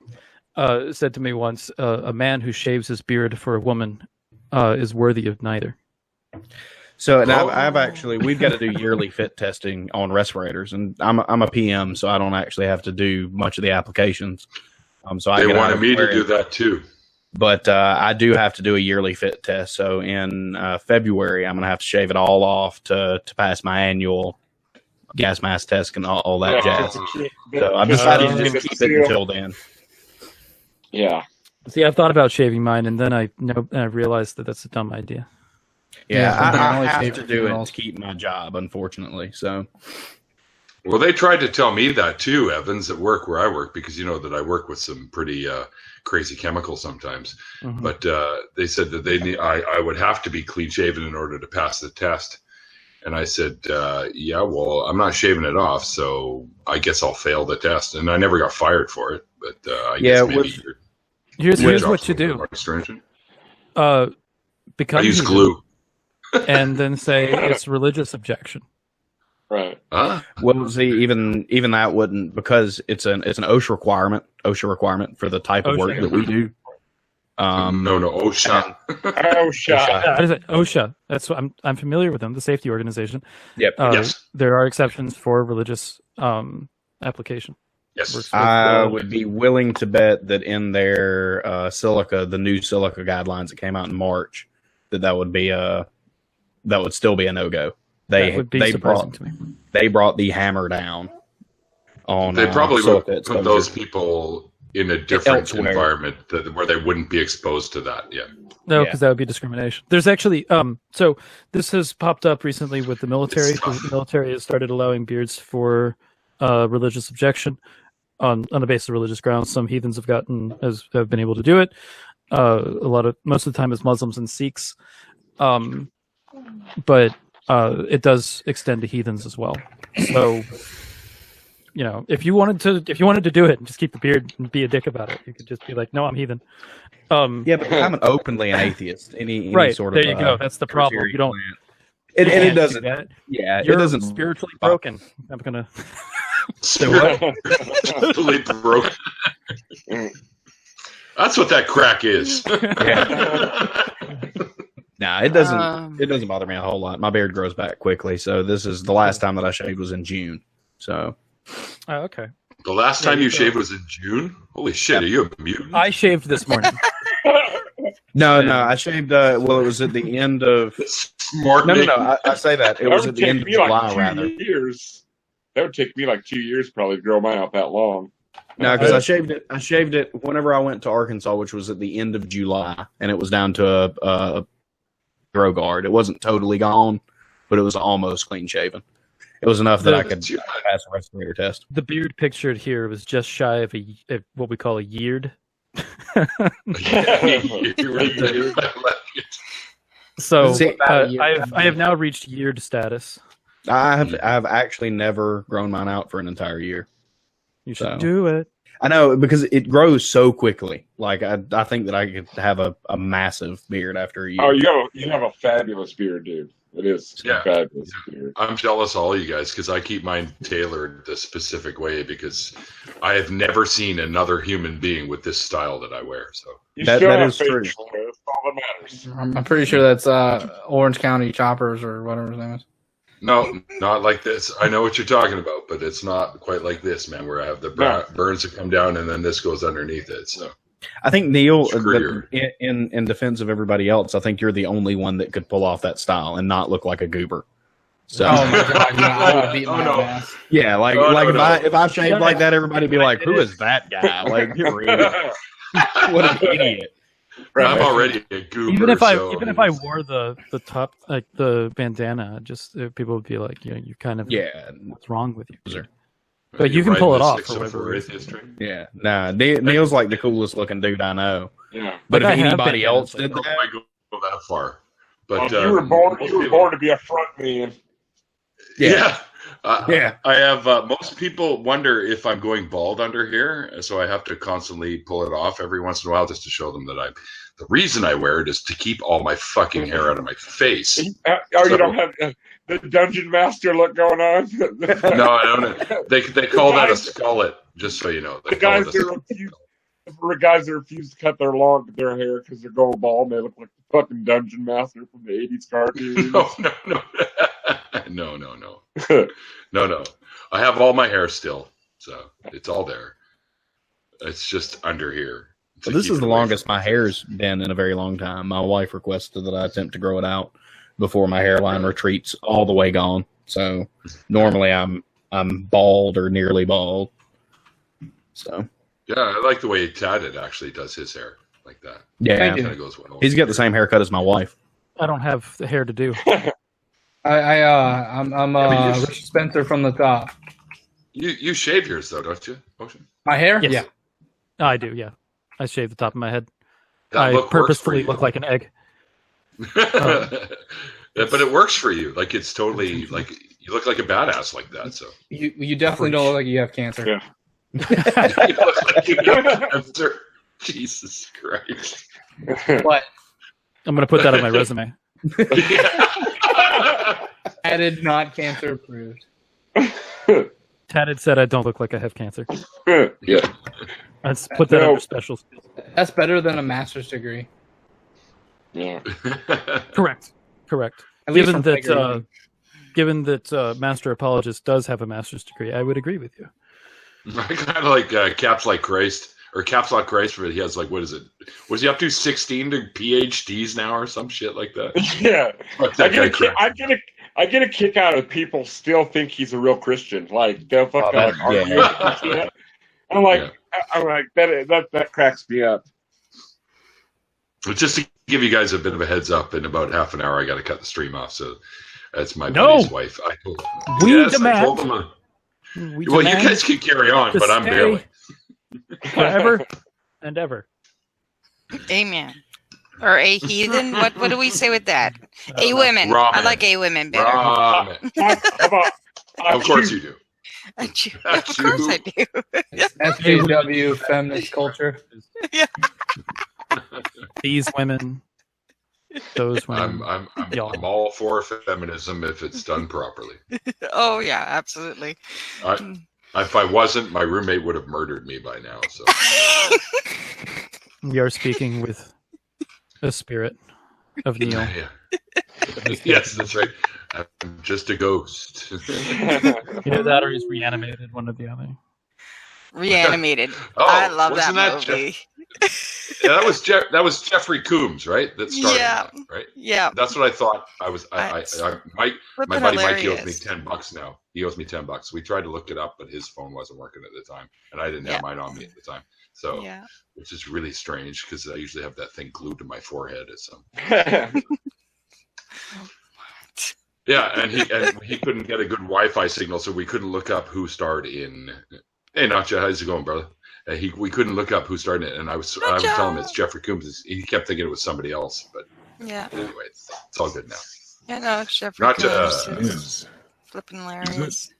said to me once, a man who shaves his beard for a woman is worthy of neither. So, and I've actually, we've got to do yearly fit testing on respirators, and I'm a PM, so I don't actually have to do much of the applications. So they wanted me to do that too. But I do have to do a yearly fit test. So in February, I'm going to have to shave it all off to pass my annual gas mask test and all that jazz. So I've decided to just keep it until then. Yeah. See, I've thought about shaving mine, and then I realized that that's a dumb idea. Yeah, I have to do it to keep my job, unfortunately. So. Well, they tried to tell me that too, Evans, at work where I work, because you know that I work with some pretty crazy chemicals sometimes. Mm-hmm. But they said that I would have to be clean shaven in order to pass the test. And I said, yeah, well, I'm not shaving it off, so I guess I'll fail the test. And I never got fired for it. But I guess maybe here's what you do. I use glue. And then say it's religious objection. Right. Well, see, even that wouldn't, because it's an OSHA requirement for the type of work that we do. OSHA. OSHA. OSHA. That's what I'm familiar with them, the safety organization. Yep. Yes. There are exceptions for religious application. Yes. I would be willing to bet that in their the new silica guidelines that came out in March, that would still be a no-go. They brought the hammer down on. They probably would put exposure. those people in a different Elsewhere. environment where they wouldn't be exposed to that. Yeah. No, because that would be discrimination. There's actually so this has popped up recently with the military, because the military has started allowing beards for religious objection on the basis of religious grounds. Some heathens have been able to do it. Most of the time it's Muslims and Sikhs, but it does extend to heathens as well. So, if you wanted to do it and just keep the beard and be a dick about it, you could just be like, "No, I'm heathen." Yeah, but I'm openly an atheist. Any right sort there of you go. That's the problem. You don't. It doesn't. Yeah, You're it doesn't spiritually broken. I'm gonna. Spiritually broken. That's what that crack is. Nah, it doesn't. It doesn't bother me a whole lot. My beard grows back quickly, so this is the last time that I shaved was in June. So. Oh, okay. The last time you shaved was in June? Holy shit! Are you a mutant? I shaved this morning. No, I shaved. Well, it was at the end of. Smart. No. I say that it was at the end of July, rather. Years. That would take me like 2 years probably to grow mine out that long. No, because I shaved it whenever I went to Arkansas, which was at the end of July, and it was down to a grow guard. It wasn't totally gone, but it was almost clean shaven. It was enough that I could pass a respirator test. The beard pictured here was just shy of what we call a yeared. So I have now reached yeared status. I have actually never grown mine out for an entire year. You should do it. I know, because it grows so quickly. Like I think that I could have a massive beard after a year. Oh, you have a fabulous beard, dude. It is a fabulous beard. I'm jealous of all you guys because I keep mine tailored the specific way because I have never seen another human being with this style that I wear. So that is true. That's all that matters. I'm pretty sure that's Orange County Choppers or whatever his name is. No, not like this. I know what you're talking about, but it's not quite like this, man, where I have the burns that come down and then this goes underneath it. So I think, Neil, in defense of everybody else, I think you're the only one that could pull off that style and not look like a goober. So, oh my god, no, I would beat my ass. Yeah, if I shaved like that, everybody'd be like, "Who is that guy?" Like, you're real. What an idiot. I'm already a goober. Even if I wore the top, like the bandana, just people would be like, you kind of what's wrong with you, sir? But you can pull it off. Yeah, nah. Neil's like the coolest looking dude I know. Yeah, but if anybody else did that, I go that far. But you were born to be a front man. Yeah. I have most people wonder if I'm going bald under here, so I have to constantly pull it off every once in a while just to show them that the reason I wear it is to keep all my fucking hair out of my face. You don't have the dungeon master look going on? No, I don't. They call that a skullet, just so you know. The guys that refuse to cut their hair because they're going bald and they look like the fucking dungeon master from the 80s cartoons. No. I have all my hair still, so it's all there. It's just under here. So this is the longest my hair's been in a very long time. My wife requested that I attempt to grow it out before my hairline retreats all the way gone. So normally I'm bald or nearly bald. So yeah, I like the way Tad actually does his hair like that. Yeah, kind of goes well. He's got the same haircut as my wife. I don't have the hair to do. I'm Rich Spencer from the top. You shave yours though, don't you? Ocean? My hair? Yes. Yeah. I do, yeah. I shave the top of my head. I purposefully look like an egg. But it works for you. Like it's totally like you look like a badass like that. So you definitely don't look like you have cancer. Yeah. You look like you have cancer. Jesus Christ. What? I'm gonna put that on my resume. Added, not cancer approved. Tad had said I don't look like I have cancer. Yeah. Let's put that under special skills. That's better than a master's degree. Yeah. Correct. At least Given from that, Master Apologist does have a master's degree, I would agree with you. I kind of like Caps Like Christ, or Caps Lock Christ, but he has like, what is it? Was he up to 16 to PhDs now or some shit like that? Yeah. I get a kick out of people still think he's a real Christian. Like they'll fucking argue. Yeah. I'm like that cracks me up. But just to give you guys a bit of a heads up, in about half an hour I got to cut the stream off. So that's my buddy's wife. I told him. Well, you guys can carry on, but I'm bailing. Forever and ever. Amen. Or a heathen? What do we say with that? A women. Ramen. I like a women better. Of course you do. Of course I do. SJW feminist culture. Yeah. These women. Those women. I'm all for feminism if it's done properly. Oh yeah, absolutely. If I wasn't, my roommate would have murdered me by now. So we are speaking with a spirit of Neil. Yeah. Yes, that's right. I'm just a ghost. Either that or he's reanimated, one or the other. Reanimated. I love that movie. Yeah, that was Jeffrey Coombs, right? That started that, right? Yeah. That's what I thought. My buddy Mike owes me $10 now. He owes me $10. We tried to look it up, but his phone wasn't working at the time, and I didn't have mine on me at the time. So, which is really strange because I usually have that thing glued to my forehead at some. Yeah, and he couldn't get a good Wi-Fi signal, so we couldn't look up who starred in. Hey, Nacha, how's it going, brother? We couldn't look up who started it, and I was telling him it's Jeffrey Coombs. He kept thinking it was somebody else, but anyway, it's all good now. Yeah, no, it's Jeffrey Coombs. Flipping hilarious.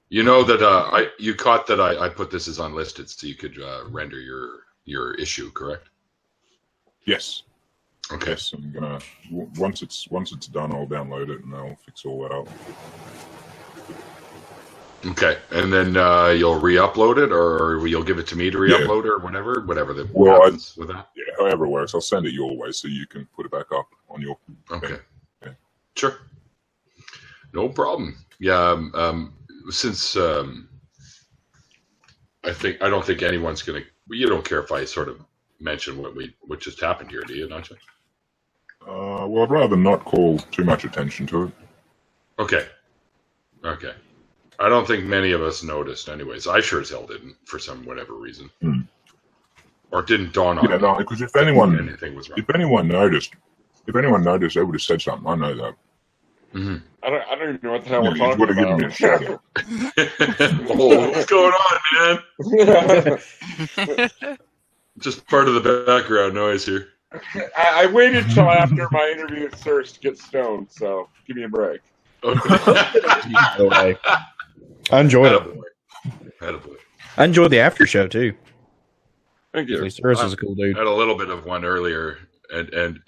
You know that you caught that I put this as unlisted, so you could render your issue, correct? Yes. Okay. Yes, I'm gonna once it's done, I'll download it and I'll fix all that up. Okay, and then you'll re-upload it, or you'll give it to me to re-upload or whatever happens with that. Yeah, however it works, I'll send it your way so you can put it back up on your. Okay. Yeah. Sure. No problem. Yeah. Since I don't think anyone's gonna. You don't care if I sort of mention what just happened here, do you, Nacho? Well, I'd rather not call too much attention to it. Okay. I don't think many of us noticed anyways. I sure as hell didn't for whatever reason. Or it didn't dawn on me. No, because if anyone was wrong. if anyone noticed, they would have said something. I know that. Mm-hmm. I don't even know what the hell we're talking would have about. given me a shout out. What's going on, man? Just part of the background noise here. I waited till after my interview with Thirst to get stoned, so give me a break. I enjoyed it. Attaboy. I enjoyed the after show too. Thank you. Thirst is a cool dude. I had a little bit of one earlier, and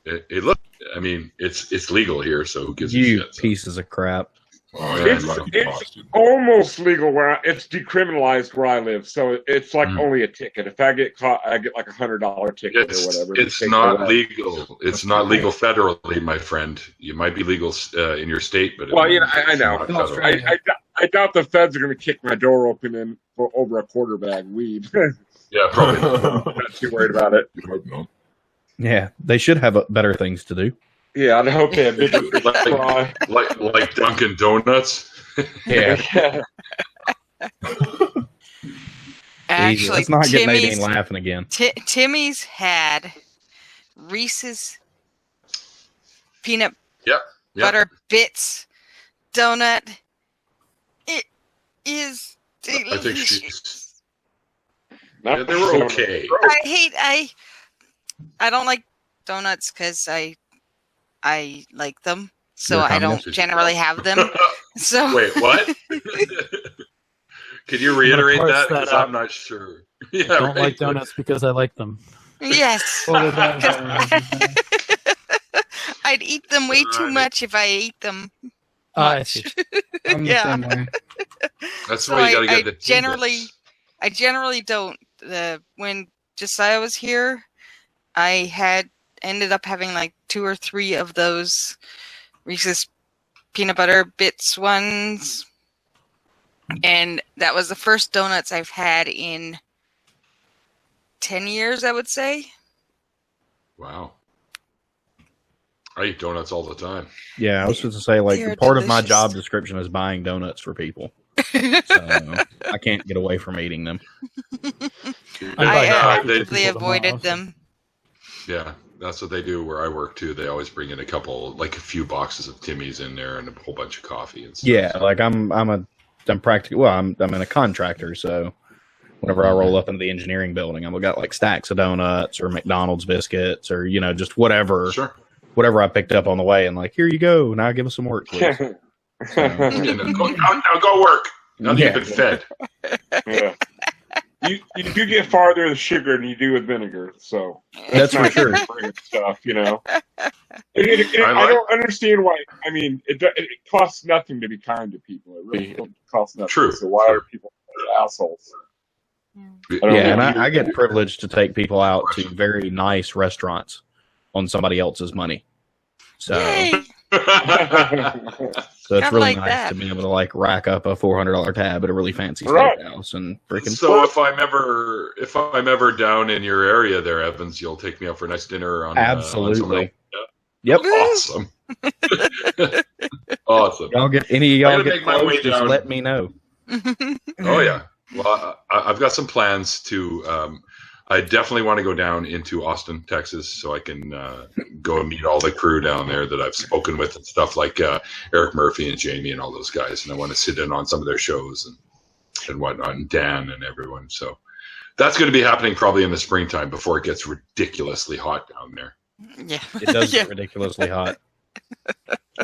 it looked. I mean, it's legal here, so who gives a shit? So. Pieces of crap. It's almost legal it's decriminalized where I live, so it's like only a ticket. If I get caught, I get like $100 ticket or whatever. It's not legal. It's not legal federally, my friend. You might be legal in your state, but I know. I doubt the feds are going to kick my door open and for over a quarter bag weed. Yeah, probably not. I'm not too worried about it. Yeah, they should have better things to do. Yeah, I hope they have bigger like Dunkin' Donuts. Yeah. Actually, let's not get Nadine laughing again. Timmy's had Reese's peanut butter bits donut. It is delicious. I think she's. They were okay. I don't like donuts because I like them, so I don't generally have them. So wait, what? Can you reiterate that? Because I'm not sure. Yeah, I don't like donuts because I like them. Yes. I'd eat them way too much if I ate them. much. I'm the same way. That's why you gotta get the I generally don't. When Josiah was here, I ended up having like 2 or 3 of those Reese's peanut butter bits ones, and that was the first donuts I've had in 10 years, I would say. Wow. I eat donuts all the time. Yeah, I was just to say, like, part of my job description is buying donuts for people. So I can't get away from eating them. I actively avoided them. Yeah, that's what they do where I work too. They always bring in a few boxes of Timmy's in there and a whole bunch of coffee and stuff. Yeah, like I'm practically, well, I'm in a contractor, so whenever I roll up into the engineering building, I've got like stacks of donuts or McDonald's biscuits or, you know, just whatever. Sure. Whatever I picked up on the way, and like, here you go. Now give us some work, please. Now go work. Now that you've been fed. Yeah. You do get farther with sugar than you do with vinegar, so that's for sure. Stuff, you know. I don't understand why. I mean, it costs nothing to be kind to people. It really costs nothing. True. So why are people assholes? Yeah, and I get privileged to take people out to very nice restaurants on somebody else's money. So so it's really nice to be able to like rack up a $400 tab at a really fancy steakhouse and freaking. So if I'm ever down in your area there, Evans, you'll take me out for a nice dinner on absolutely. Yep. Awesome. Awesome. Y'all get close, just let me know. Oh yeah. Well, I've got some plans to. I definitely want to go down into Austin, Texas, so I can go and meet all the crew down there that I've spoken with and stuff like Eric Murphy and Jamie and all those guys. And I want to sit in on some of their shows and whatnot, and Dan and everyone. So that's going to be happening probably in the springtime before it gets ridiculously hot down there. Yeah, it does get ridiculously hot.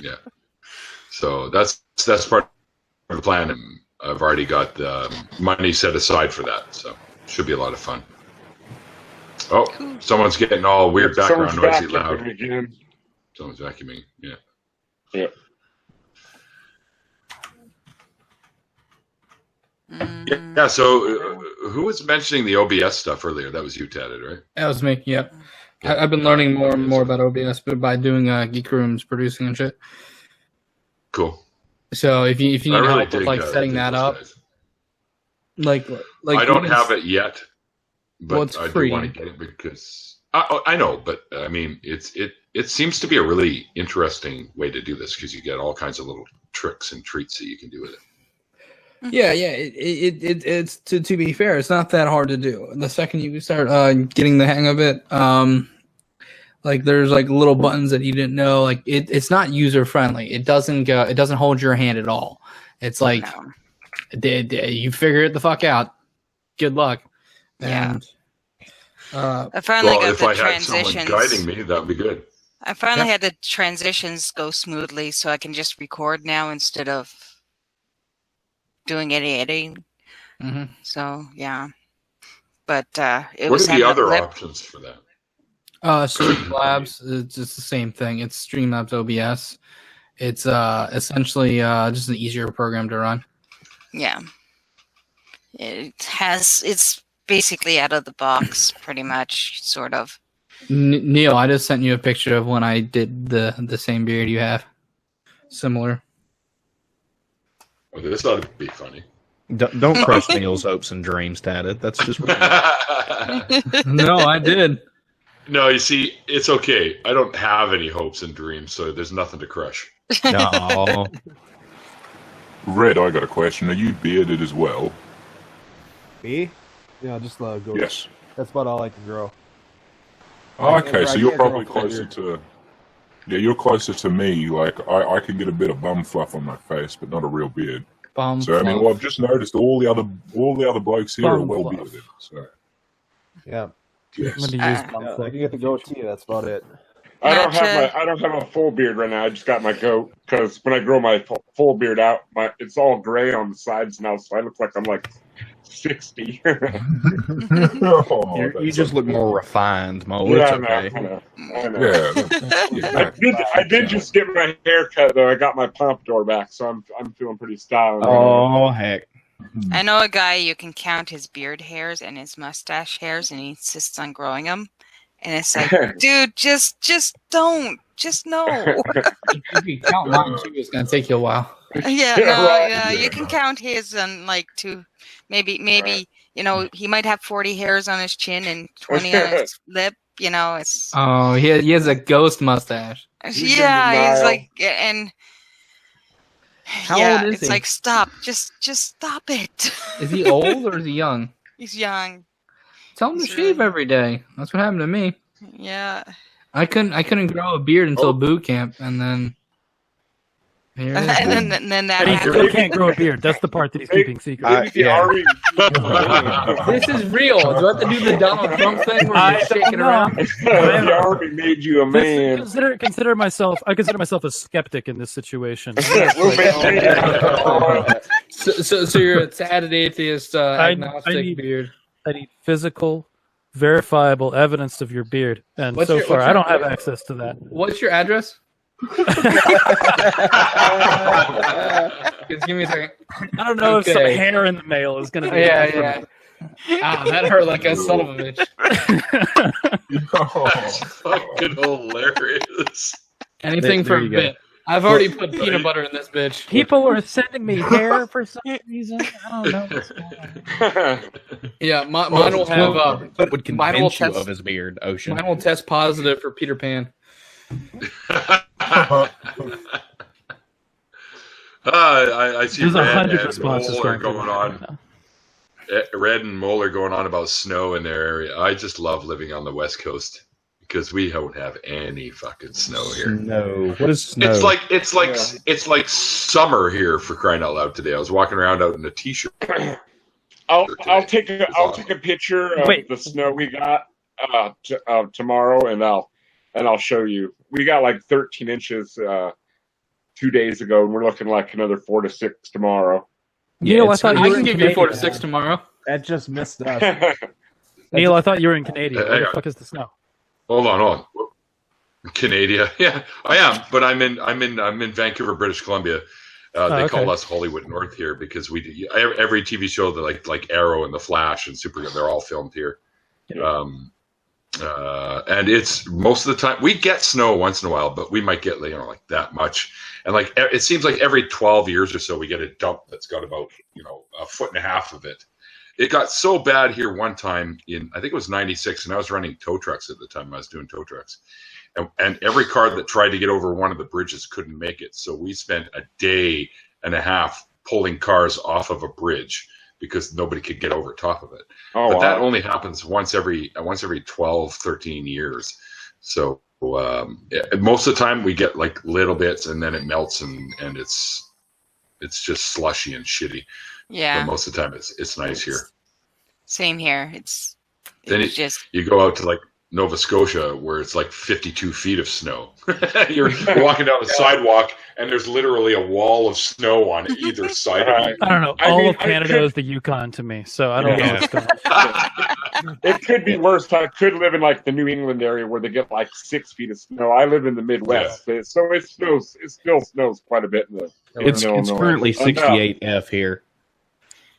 Yeah. So that's part of the plan, and I've already got the money set aside for that. So should be a lot of fun. Oh, cool. Someone's getting all weird background noisy loud. Again. Someone's vacuuming. Yeah. Yeah. Yeah. So, who was mentioning the OBS stuff earlier? That was you, Ted, right? That was me. Yep. I've been learning more and more about OBS, but by doing Geek Rooms producing and shit. Cool. So if you need help with like setting that up, like I don't have it yet. But I free. do want to get it because I know, but I mean, it seems to be a really interesting way to do this because you get all kinds of little tricks and treats that you can do with it. Yeah. It's to be fair, it's not that hard to do. The second you start getting the hang of it, like there's like little buttons that you didn't know. Like it's not user friendly. It doesn't hold your hand at all. It's like you figure it the fuck out. Good luck. And, I finally got if the I had transitions. someone guiding me, that'd be good. I finally had the transitions go smoothly, so I can just record now instead of doing any editing. Mm-hmm. So yeah, but it what was are the other options for that? Streamlabs, it's just the same thing. It's Streamlabs OBS. It's essentially just an easier program to run. Yeah, it's basically out of the box, pretty much, sort of. Neil, I just sent you a picture of when I did the same beard you have. Similar. Okay, this ought to be funny. Don't crush Neil's hopes and dreams, Tatted. That's just no, I did. No, you see, it's okay. I don't have any hopes and dreams, so there's nothing to crush. No. Red, I got a question. Are you bearded as well? Me? Yeah, just go. Yes. That's about all I can grow. Oh, okay, so you're probably closer to. Yeah, you're closer to me. Like I can get a bit of bum fluff on my face, but not a real beard. So I mean, well, I've just noticed all the other blokes here are well bearded. So yeah. Yes. I can get the goatee. That's about it. I don't have a full beard right now. I just got my goat because when I grow my full beard out, it's all gray on the sides now, so I look like I'm like 60. You just look more refined, Mo. Yeah, It's okay. I know. I did just get my hair cut though. I got my pompadour back, so I'm feeling pretty stylish. Oh heck! I know a guy you can count his beard hairs and his mustache hairs, and he insists on growing them. And it's like, dude, just don't, just no. If you count mine too, it's gonna take you a while. You can count his on like two, maybe you know, he might have 40 hairs on his chin and 20 on his lip. You know, it's. Oh, he has a ghost mustache. Yeah, he's like, and. How old is it's he? like, stop, just stop it. Is he old or is he young? He's young. Tell him to shave every day. That's what happened to me. Yeah. I couldn't grow a beard until boot camp, and then. And then that He happened. still can't grow a beard. That's the part that he's keeping secret. This is real. Do I have to do the Donald Trump thing where I you're shaking don't around? He already made you a man. I consider myself a skeptic in this situation. So you're a sad atheist, agnostic beard. I need physical, verifiable evidence of your beard, and What's so your- far what's I your- don't have access to that. What's your address? Just give me a second. I don't know if some Okay. hair in the mail is going to be. Yeah. Ah, that hurt like a son of a bitch. That's fucking hilarious. Anything for a you go. bit. I've already put peanut butter in this bitch. People are sending me hair for some reason. I don't know what's going on. Yeah, mine will have. What would Mine will convince you test- of his beard, Ocean? Mine will test positive for Peter Pan. I see There's Red 100 and responses Mole are going going on. Red and Mole are going on about snow in their area. I just love living on the West Coast because we don't have any fucking snow here. No. What is snow? It's like summer here, for crying out loud. Today I was walking around out in a t-shirt. I'll take a picture of the snow we got tomorrow, and I'll show you. We got like 13 inches 2 days ago, and we're looking like another 4 to 6 tomorrow. Neil, I thought you I were can in give you 4 to Canada. 6 tomorrow. That just missed us. Neil, I thought you were in Canada. Where Hang the on. fuck is the snow? Hold on. Canada, yeah, I am, but I'm in Vancouver, British Columbia. They call us Hollywood North here because we do every TV show that like Arrow and The Flash and Supergirl, they're all filmed here. And it's most of the time we get snow once in a while, but we might get like that much. And like it seems like every 12 years or so we get a dump that's got about a foot and a half of it. It got so bad here one time I think it was 96, and I was running tow trucks at the time. I was doing tow trucks. And every car that tried to get over one of the bridges couldn't make it. So we spent a day and a half pulling cars off of a bridge because nobody could get over top of it. But that only happens once every 12, 13 years. So most of the time we get like little bits and then it melts and it's just slushy and shitty. Yeah. But most of the time it's nice here. Same here. Then you go out to like Nova Scotia where it's like 52 feet of snow. You're walking down the sidewalk and there's literally a wall of snow on either side of you. I don't know. All of Canada is the Yukon to me, so I don't know what's going on. It could be worse. I could live in like the New England area where they get like 6 feet of snow. I live in the Midwest, so it snows. It still snows quite a bit. It's currently 68 F here.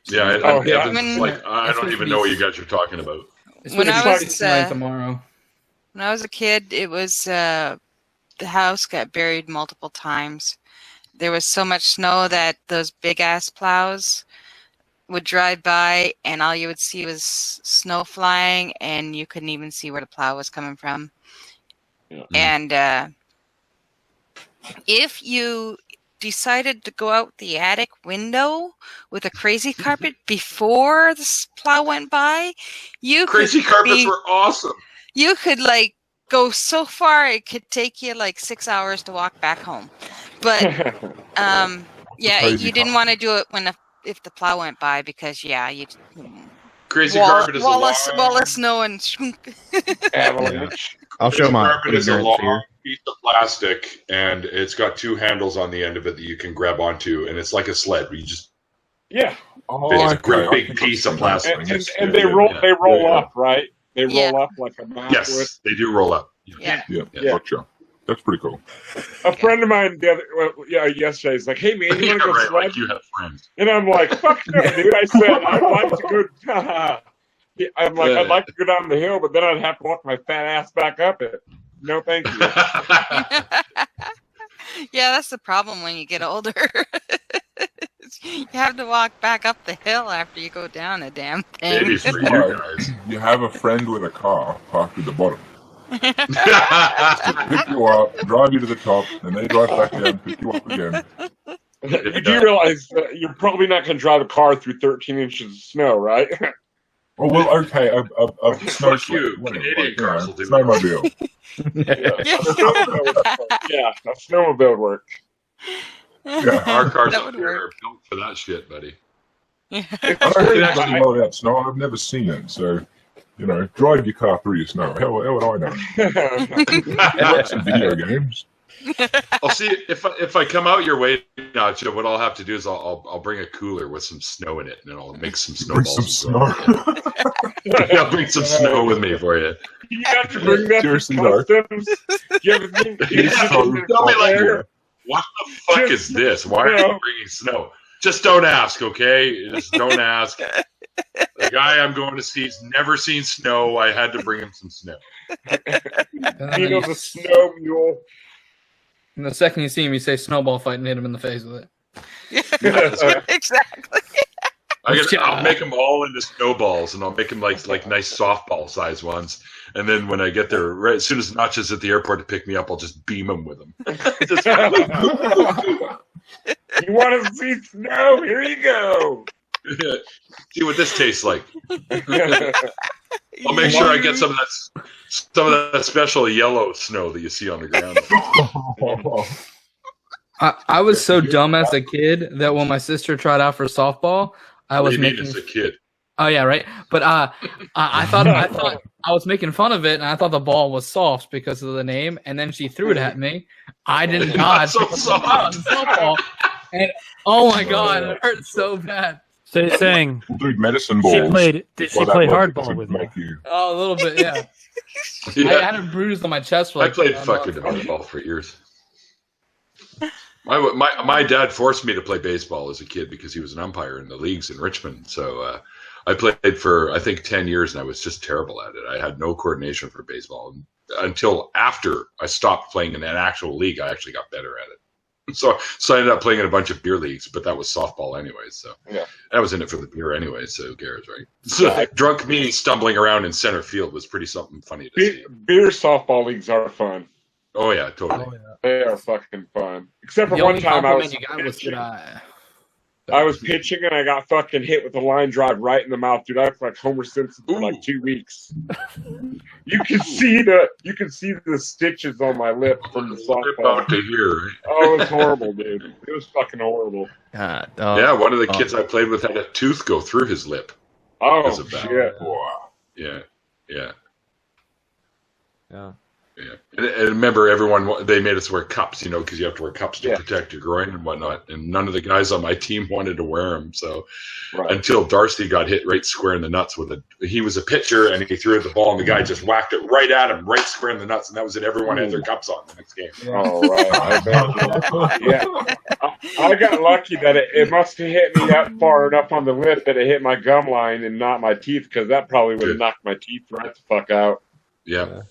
Yeah, I don't even know what you guys are talking about. When I was tomorrow. When I was a kid, it was the house got buried multiple times. There was so much snow that those big ass plows would drive by, and all you would see was snow flying, and you couldn't even see where the plow was coming from. Yeah. And if you decided to go out the attic window with a crazy carpet before the plow went by, carpets were awesome. You could like go so far it could take you like 6 hours to walk back home. But you didn't want to do it if the plow went by because you crazy carpet is wall of snow and avalanche. I'll show my carpet is a long piece of plastic, and it's got two handles on the end of it that you can grab onto, and it's like a sled. You just It's a great big piece of plastic. And they roll up, right? They roll up like a mat. Yes, they do roll up. Yeah, gotcha. That's pretty cool. A friend of mine yesterday is like, "Hey man, you want to go sled?" Like you have friends. And I'm like, "Fuck no, dude!" I said, "I'd like to go." I'm like, "I'd like to go down the hill, but then I'd have to walk my fat ass back up it." No, thank you. Yeah, that's the problem when you get older. You have to walk back up the hill after you go down a damn thing. Maybe for you guys. You have a friend with a car parked at the bottom. Pick you up, drive you to the top, and they drive back down, pick you up again. You do realize that you're probably not going to drive a car through 13 inches of snow, right? Oh, well, okay. A snow you, Canadian cars will do snowmobile. Yeah, a snowmobile would work. Yeah. Our cars are built for that shit, buddy. I don't think actually know about snow. I've never seen it, so drive your car through your snow. How would I know? Watch some video games. I'll see if I come out your way, Nacho. What I'll have to do is I'll bring a cooler with some snow in it, and then I'll make some snowballs. Bring some snow. I'll bring some snow with me for you. You have to bring that Seriously, to customs. You ever think? Tell me like, what the fuck is this? Why are you bringing snow? Just don't ask, okay? Just don't ask. The guy I'm going to see has never seen snow. I had to bring him some snow. The snow mule. And the second you see him, you say snowball fight and hit him in the face with it. Exactly. I'll make them all into snowballs, and I'll make them like nice softball size ones. And then when I get there, right as soon as Notch is at the airport to pick me up, I'll just beam them with them. You want to see snow? Here you go. See what this tastes like. I'll make sure I get some of that special yellow snow that you see on the ground. I was so dumb as a kid that when my sister tried out for softball, I was making as a kid. Oh yeah, right. But I thought I was making fun of it, and I thought the ball was soft because of the name. And then she threw it at me. I didn't dodge. So soft. Softball, and oh my god, it hurt so bad. So you're saying medicine balls. Did she play hardball with you? Oh, a little bit, yeah. Yeah. I had a bruise on my chest. I played fucking hardball for years. My dad forced me to play baseball as a kid because he was an umpire in the leagues in Richmond. So I played for, I think, 10 years, and I was just terrible at it. I had no coordination for baseball until after I stopped playing in an actual league. I actually got better at it. So I ended up playing in a bunch of beer leagues, but that was softball anyways. So I was in it for the beer anyway. So who cares, right? So drunk me stumbling around in center field was pretty something funny to see. Beer softball leagues are fun. Oh yeah, totally. Oh, yeah. They are fucking fun. Except for one time I was pitching and I got fucking hit with a line drive right in the mouth, dude. I looked like Homer Simpson for like 2 weeks. You can see the stitches on my lip from the softball. To hear. Oh, it was horrible, dude. It was fucking horrible. Yeah, one of the kids I played with had a tooth go through his lip. Oh shit! Yeah. Yeah. And remember, they made us wear cups, because you have to wear cups to protect your groin and whatnot. And none of the guys on my team wanted to wear them. So until Darcy got hit right square in the nuts he was a pitcher and he threw the ball and the guy just whacked it right at him, right square in the nuts. And that was it. Everyone had their cups on the next game. Oh, right. I got lucky that it must have hit me up far enough on the lip that it hit my gum line and not my teeth, because that probably would have knocked my teeth right the fuck out. Yeah.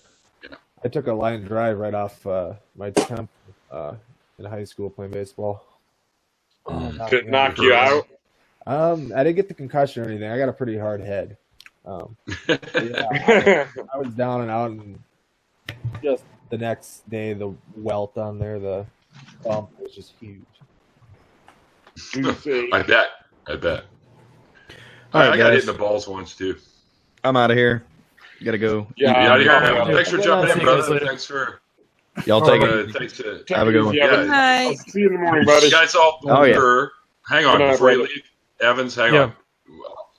I took a line drive right off my temp in high school playing baseball. Did it knock you out? I didn't get the concussion or anything. I got a pretty hard head. I was down and out, and just the next day, the welt on there, the bump was just huge. I bet. All right, I got hit in the balls once too. I'm out of here. Gotta go. Yeah, thanks for jumping in, brother. Thanks for y'all take it. Thanks to have a good one. Bye. I'll see you in the morning, buddy. You guys all hang on before you leave. Evans, hang on.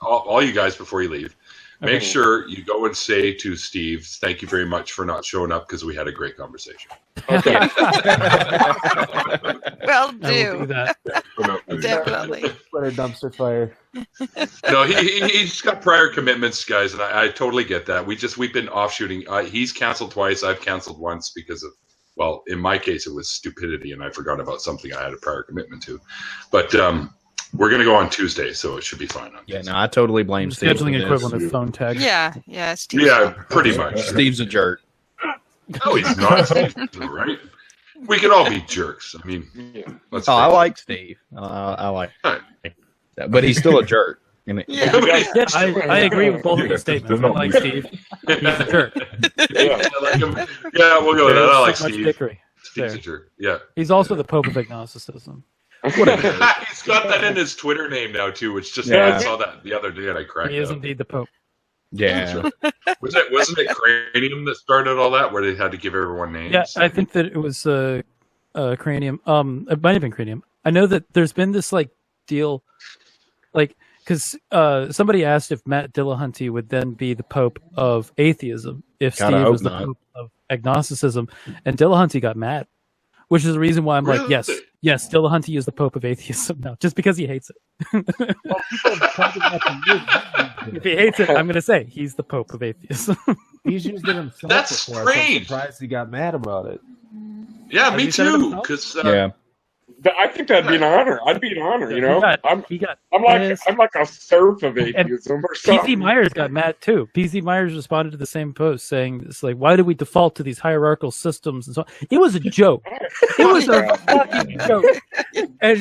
All you guys before you leave. make sure you go and say to Steve, thank you very much for not showing up because we had a great conversation. Okay. Well, I will do do. that. Definitely. Twitter dumpster fire. No, he's got prior commitments, guys, and I totally get that. We've been offshooting. He's canceled twice. I've canceled once because of, well, in my case, it was stupidity, and I forgot about something I had a prior commitment to. But we're going to go on Tuesday, so it should be fine. Yeah, no, I totally blame Steve. Scheduling equivalent of phone tag. Yeah, Steve. Yeah, pretty much. Steve's a jerk. No, he's not. Right? We can all be jerks. I mean, let's. I like Steve. I like, but he's still a jerk. Yeah. Yeah, I agree with both of the statements. I like Steve. He's a jerk. Yeah, I like him. Yeah, we'll go with that. I like so much Steve. dickery Steve's there. a jerk. Yeah. He's also the Pope of agnosticism. He's got that in his Twitter name now too, which just I saw that the other day and I cracked He is up. indeed the Pope. Yeah. Wasn't it Cranium that started all that, where they had to give everyone names? Yeah, I think that it was Cranium. It might have been Cranium. I know that there's been this like deal, like because somebody asked if Matt Dillahunty would then be the Pope of atheism if Gotta Steve hope was the not. Pope of agnosticism, and Dillahunty got mad, which is the reason why I'm like, yes, Dillahunty is the Pope of atheism now, just because he hates it. If he hates it, I'm going to say he's the Pope of atheism. He's used it himself. That's before. strange. I'm surprised he got mad about it. Yeah, Have me you said it too. himself? Because I think that'd be an honor. I'd be an honor, you know. I'm like a serf of atheism or something. PC Myers got mad too. PC Myers responded to the same post saying, "It's like, why do we default to these hierarchical systems?" And so on. It was a joke. It was a fucking joke. And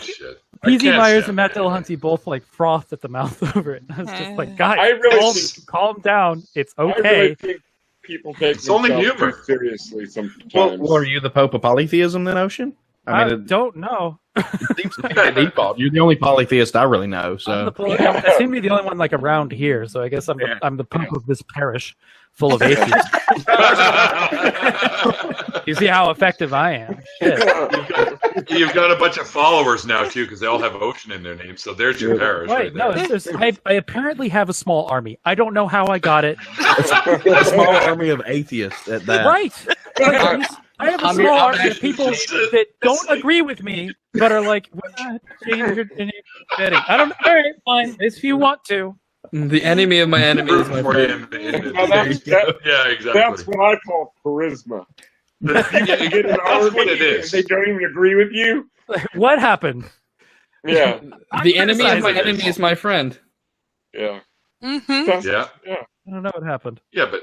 shit. PC Myers and Matt Dillahunty both like frothed at the mouth over it. And I was just like, guys, calm down. It's okay. I really think people take it's only themselves humor. too seriously sometimes. Well, are you the Pope of polytheism then, Ocean? I don't know. It seems to be by default. You're the only polytheist I really know. So I seem to be the only one like around here. So I guess I'm the Pope of this parish full of atheists. You see how effective I am. Shit. You've got a bunch of followers now too, because they all have Ocean in their name. So there's your parish. Right? No, I apparently have a small army. I don't know how I got it. a small army of atheists at that. Right. I have a small army of people that don't agree with me, but are like, change your name. I don't know. All right, fine. If you want to. The enemy of my enemy is my friend. Yeah, exactly. That's what I call charisma. You get an army and they don't even agree with you. What happened? Yeah. The enemy of my enemy is my friend. Yeah. Mm-hmm. Yeah. I don't know what happened. Yeah, but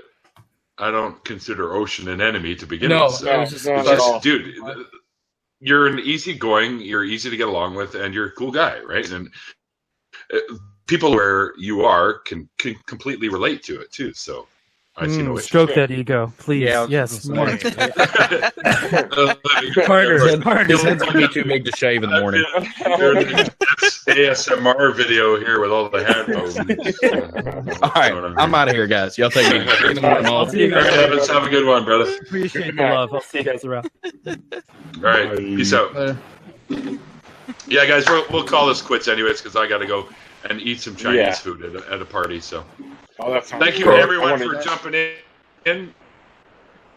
I don't consider Ocean an enemy to begin No, with. So it's just, dude, you're an easygoing, you're easy to get along with, and you're a cool guy, right? And people where you are can completely relate to it too. So I see no issue. Stroke that ego, please. Yeah, yes. His head's gonna be too big to shave in the morning. That's ASMR video here with all the headphones. All right, I'm out of here, guys. Y'all take me. I'll see you All right, guys. Evans, have a good one, brother. Appreciate the love. I'll see you guys around. All right, peace out. Yeah, guys, we'll call this quits anyways because I got to go and eat some Chinese food at a party. So, thank you everyone for jumping in.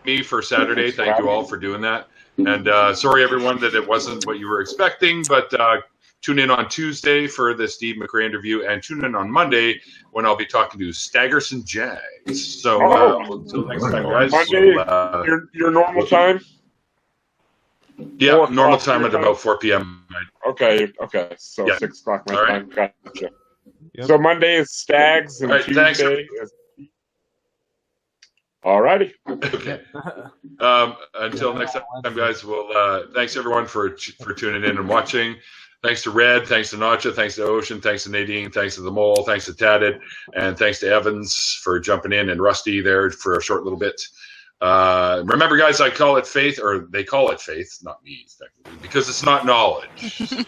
Me for Saturday. Thank you all for doing that. And sorry everyone that it wasn't what you were expecting, but tune in on Tuesday for the Steve McRae interview, and tune in on Monday when I'll be talking to Staggerson Jags. So until next time, guys. Monday, your normal time. Yeah, normal time at about 4 p.m. Okay. So 6 o'clock my time. Gotcha. Yep. So Monday is Stags and Tuesday is. Alrighty. Okay. Until next time, guys. Well, thanks everyone for tuning in and watching. Thanks to Red, thanks to Nacha, thanks to Ocean, thanks to Nadine, thanks to the Mole, thanks to Tadded, and thanks to Evans for jumping in, and Rusty there for a short little bit. Remember, guys, I call it faith, or they call it faith, not me, technically, because it's not knowledge.